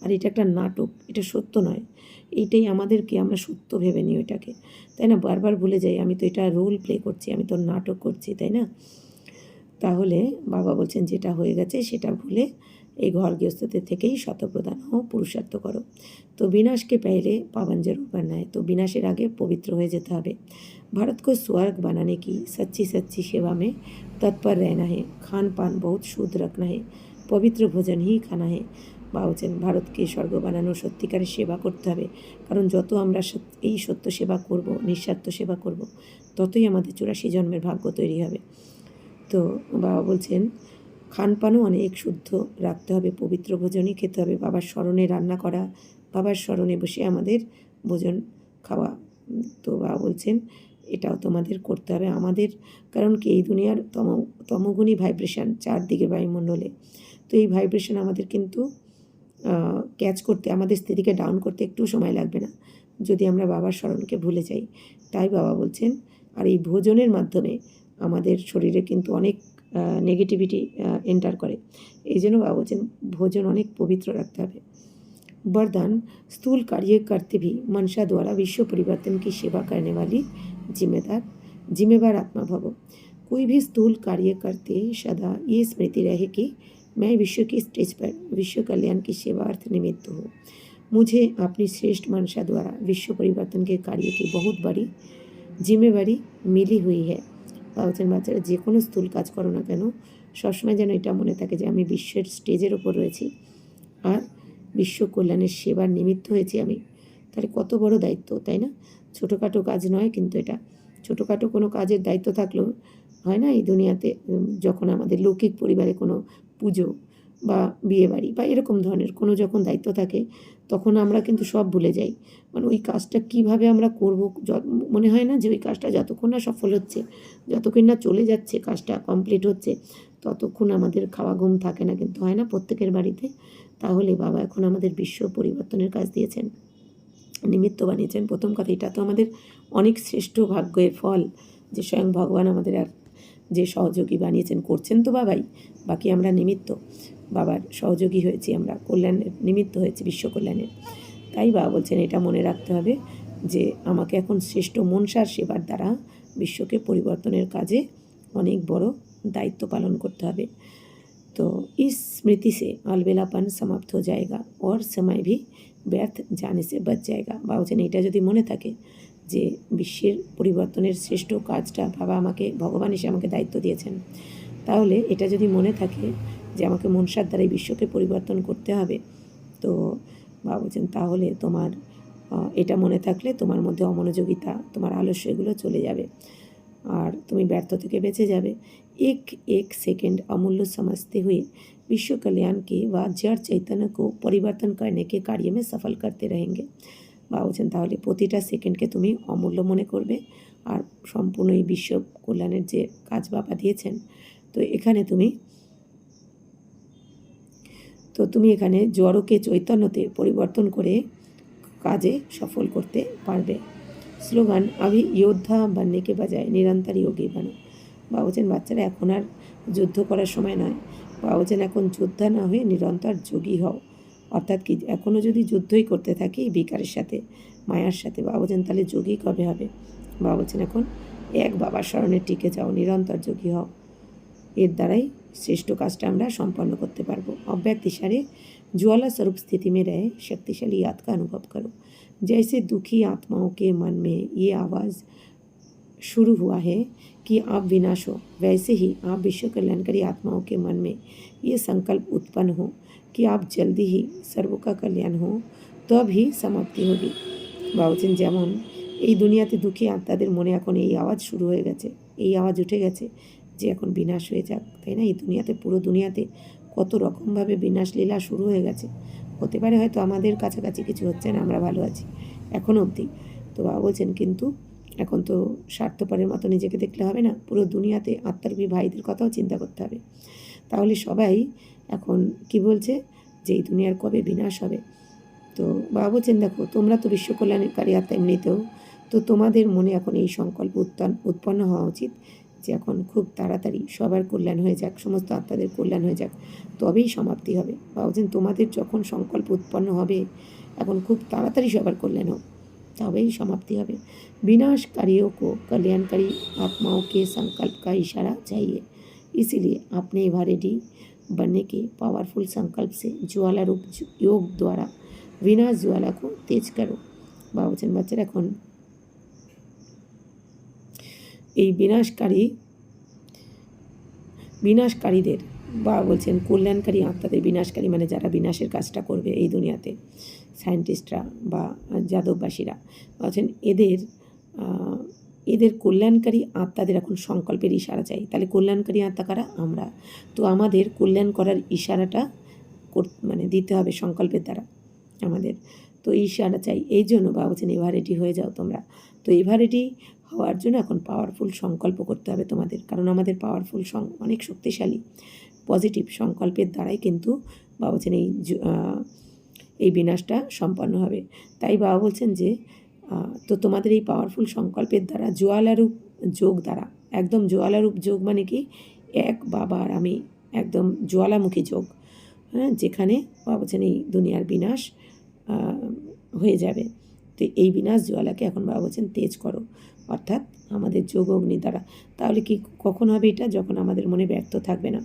আর এটা একটা নাটক, এটা সত্য নয়। এইটাই আমাদেরকে, আমরা সত্য ভেবে নিই ওইটাকে, তাই না? বারবার ভুলে যাই, আমি তো এটা রোল প্লে করছি, আমি তো নাটক করছি, তাই না? তাহলে বাবা বলছেন, যেটা হয়ে গেছে সেটা ভুলে এই ঘর গৃহস্থদের থেকেই শতপ্রধান হও, পুরুষার্থ করো। তো বিনাশকে পেলে পাवन जरूर बनना है, তো বিনাশের আগে পবিত্র হয়ে যেতে হবে। भारत को स्वर्ग बनाने की सच्ची सच्ची सेवा में तत्पर रहना है। खान पान बहुत शुद्ध रखना है, पवित्र भोजन ही खाना है। বা বলছেন, ভারতকে স্বর্গ বানানোর সত্যিকারের সেবা করতে হবে, কারণ যত আমরা এই সত্য সেবা করব, নিঃস্বার্থ সেবা করব, ততই আমাদের ৮৪ জন্মের ভাগ্য তৈরি হবে। তো বাবা বলছেন, খানপানও অনেক শুদ্ধ রাখতে হবে, পবিত্র ভোজনই খেতে হবে, বাবার স্মরণে রান্না করা, বাবার স্মরণে বসে আমাদের ভোজন খাওয়া। তো বাবা বলছেন, এটাও তোমাদের করতে হবে আমাদের, কারণ কি, এই দুনিয়ার তমগুণী ভাইব্রেশন চারদিকে বায়ুমণ্ডলে। তো এই ভাইব্রেশন আমাদের কিন্তু ক্যাচ করতে, আমাদের স্থিতিকে ডাউন করতে একটু সময় লাগবে না, যদি আমরা বাবার স্মরণকে ভুলে যাই। তাই বাবা বলছেন, আর এই ভোজনের মাধ্যমে আমাদের শরীরে কিন্তু অনেক নেগেটিভিটি এন্টার করে। এই জন্য বাবা বলছেন, ভোজন অনেক পবিত্র রাখতে হবে। वरदान, स्थूल कार्य करते भी मनसा द्वारा विश्व परिवर्तन की सेवा करने वाली जिम्मेवार आत्मा भवो। कोई भी स्थूल कार्य करते सदा ये स्मृति रहे कि मैं विश्व की स्टेज पर विश्व कल्याण की सेवार्थ निमित्त हूँ। मुझे अपनी श्रेष्ठ मनसा द्वारा विश्व परिवर्तन के कार्य की बहुत बड़ी जिम्मेवारी मिली हुई है। বলছেন, বাচ্চারা যে কোনো স্থূল কাজ করো না কেন, সবসময় যেন এটা মনে থাকে যে আমি বিশ্বের স্টেজের ওপর রয়েছি, আর বিশ্ব কল্যাণের সেবার নিমিত্ত হয়েছি আমি। তাহলে কত বড় দায়িত্ব, তাই না? ছোটোখাটো কাজ নয় কিন্তু এটা। ছোটোখাটো কোনো কাজের দায়িত্ব থাকলেও হয় না এই দুনিয়াতে, যখন আমাদের লৌকিক পরিবারে কোনো পুজো বা বিয়েবাড়ি বা এরকম ধরনের কোনো যখন দায়িত্ব থাকে, তখন আমরা কিন্তু সব ভুলে যাই। মানে ওই কাজটা কীভাবে আমরা করব, মনে হয় না যে ওই কাজটা যতক্ষণ না সফল হচ্ছে, যতক্ষণ না চলে যাচ্ছে, কাজটা কমপ্লিট হচ্ছে, ততক্ষণ আমাদের খাওয়া ঘুম থাকে না, কিন্তু হয় না প্রত্যেকের বাড়িতে? তাহলে বাবা এখন আমাদের বিশ্ব পরিবর্তনের কাজ দিয়েছেন, নিমিত্ত বানিয়েছেন। প্রথম কথা, এটা তো আমাদের অনেক শ্রেষ্ঠ ভাগ্যের ফল যে স্বয়ং ভগবান আমাদের আর যে সহযোগী বানিয়েছেন, করছেন তো বাবাই, বাকি আমরা নিমিত্ত, বাবার সহযোগী হয়েছি, আমরা কল্যাণের নিমিত্ত হয়েছি, বিশ্ব কল্যাণের। তাই বাবা বলছেন, এটা মনে রাখতে হবে যে আমাকে এখন শ্রেষ্ঠ মনসার সেবার দ্বারা বিশ্বকে পরিবর্তনের কাজে অনেক বড় দায়িত্ব পালন করতে হবে। तो इस स्मृति से अलबेलापन समाप्त हो जाएगा और समय भी ব্যর্থ জানে সে বাচ জায়গা। বা বলছেন, এটা যদি মনে থাকে যে বিশ্বের পরিবর্তনের শ্রেষ্ঠ কাজটা বাবা আমাকে, ভগবান এসে আমাকে দায়িত্ব দিয়েছেন, তাহলে এটা যদি মনে থাকে যে আমাকে মনসার দ্বারাই বিশ্বকে পরিবর্তন করতে হবে, তো বাবা বলছেন তাহলে তোমার এটা মনে থাকলে তোমার মধ্যে অমনোযোগিতা, তোমার আলস্য এগুলো চলে যাবে আর তুমি ব্যর্থ থেকে বেঁচে যাবে। एक एक सेकंड अमूल्य समझते हुए विश्व कल्याण के व जड़ चैतन्य को परिवर्तन करने के कार्य में सफल करते रहेंगे। বাবা বলছেন তাহলে প্রতিটা সেকেন্ডকে তুমি অমূল্য মনে করবে আর সম্পূর্ণ এই বিশ্ব কল্যাণের যে কাজ বাবা দিয়েছেন, তো তুমি এখানে জড়কে চৈতন্যতে পরিবর্তন করে কাজে সফল করতে পারবে। স্লোগান अभी योद्धा बनने के बजाय निरंतर योगी बनो। বাবা বলছেন বাচ্চারা এখন আর যুদ্ধ করার সময় নয়, বাবা বলছেন এখন যোদ্ধা না হয়ে নিরন্তর যোগী হও। অর্থাৎ কি, এখনও যদি যুদ্ধই করতে থাকি বিকারের সাথে, মায়ার সাথে, বাবা বলছেন তাহলে যোগী কবে হবে। বাবা বলছেন এখন এক বাবার স্মরণে টিকে যাও, নিরন্তর যোগী হও, এর দ্বারাই শ্রেষ্ঠ কাজটা আমরা সম্পন্ন করতে পারবো। अव्यक्त इशारे ज्वाला स्वरूप स्थिति में रहे शक्तिशाली याद का अनुभव करो। जैसे दुखी आत्माओं के मन में ये आवाज़ शुरू हुआ है कि आप विनाश हो, वैसे ही आप विश्व कल्याणकारी आत्माओं के मन में ये संकल्प उत्पन्न हो कि आप जल्दी ही सर्व का कल्याण हो, तब ही समाप्ति होगी। বাবুচেন যেমন এই দুনিয়াতে দুঃখী আত্মাদের মনে এখন এই আওয়াজ শুরু হয়ে গেছে, এই আওয়াজ উঠে গেছে যে এখন বিনাশ হয়ে যাক, তাই না? এই দুনিয়াতে, পুরো দুনিয়াতে কত রকমভাবে বিনাশ লীলা শুরু হয়ে গেছে। হতে পারে হয়তো আমাদের কাছাকাছি কিছু হচ্ছে না, আমরা ভালো আছি এখনও অবধি। তো বাবা বলছেন কিন্তু এখন তো স্বার্থপরের মতো নিজেকে দেখলে হবে না, পুরো দুনিয়াতে আত্মারূপী ভাইদের কথাও চিন্তা করতে হবে। তাহলে সবাই এখন কি বলছে যে এই দুনিয়ার কবে বিনাশ হবে। তো বাবা বলছেন দেখো তোমরা তো বিশ্ব কল্যাণকারী আত্মা এমনিতেও, তো তোমাদের মনে এখন এই সংকল্প উৎপন্ন হওয়া উচিত যে এখন খুব তাড়াতাড়ি সবার কল্যাণ হয়ে যাক, সমস্ত আত্মাদের কল্যাণ হয়ে যাক, তবেই সমাপ্তি হবে। বাবা বলছেন তোমাদের যখন সংকল্প উৎপন্ন হবে এখন খুব তাড়াতাড়ি সবার কল্যাণ হোক, तभी समाप्ति হবে। विनाशकारियों को कल्याणकारी आत्माओं के संकल्प का इशारा चाहिए, इसीलिए अपने रेडी बनने के पावरफुल संकल्प से ज्वाला रूप योग द्वारा विनाश ज्वाला को तेज करो। बाबा বলছেন বাচ্চারা এখন এই বিনাশকারীদের, বাবা বলছেন কল্যাণকারী আত্মাদের, বিনাশকারী মানে যারা বিনাশের কাজটা করবে এই দুনিয়াতে, সায়েন্টিস্টরা বা যাদববাসীরা, বলছেন এদের কল্যাণকারী আত্মাদের এখন সংকল্পের ইশারা চাই। তাহলে কল্যাণকারী আত্মা কারা? আমরা। তো আমাদের কল্যাণ করার ইশারাটা মানে দিতে হবে সংকল্পের দ্বারা আমাদের, তো ইশারা চাই। এই জন্য বাবা বলছেন এভারেডি হয়ে যাও তোমরা। তো এভারেডি হওয়ার জন্য এখন পাওয়ারফুল সংকল্প করতে হবে তোমাদের, কারণ আমাদের পাওয়ারফুল অনেক শক্তিশালী পজিটিভ সংকল্পের দ্বারাই কিন্তু বাবা বলছেন এই বিনাশটা সম্পন্ন হবে। তাই বাবা বলছেন যে তো তোমাদের এই পাওয়ারফুল সংকল্পের দ্বারা জ্বালারূপ যোগ দ্বারা, একদম জ্বালারূপ যোগ মানে কি, এক বাবার আমি, একদম জ্বালামুখী যোগ, হ্যাঁ, যেখানে বাবা বলছেন এই দুনিয়ার বিনাশ হয়ে যাবে। তো এই বিনাশ জ্বালাকে এখন বাবা বলছেন তেজ করো, অর্থাৎ আমাদের যোগ অগ্নি দ্বারা। তাহলে কি কখন হবে এটা? যখন আমাদের মনে ব্যর্থ থাকবে না,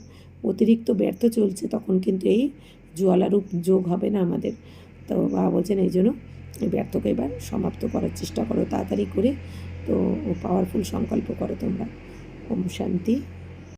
অতিরিক্ত ব্যর্থ চলছে, তখন কিন্তু এই জ্বালারূপ যোগ হবে না আমাদের। তো বাবা বলছেন এই জন্য এই ব্যর্থকে এবার সমাপ্ত করার চেষ্টা করো তাড়াতাড়ি করে। তো পাওয়ারফুল সংকল্প করো তোমরা। ওম শান্তি।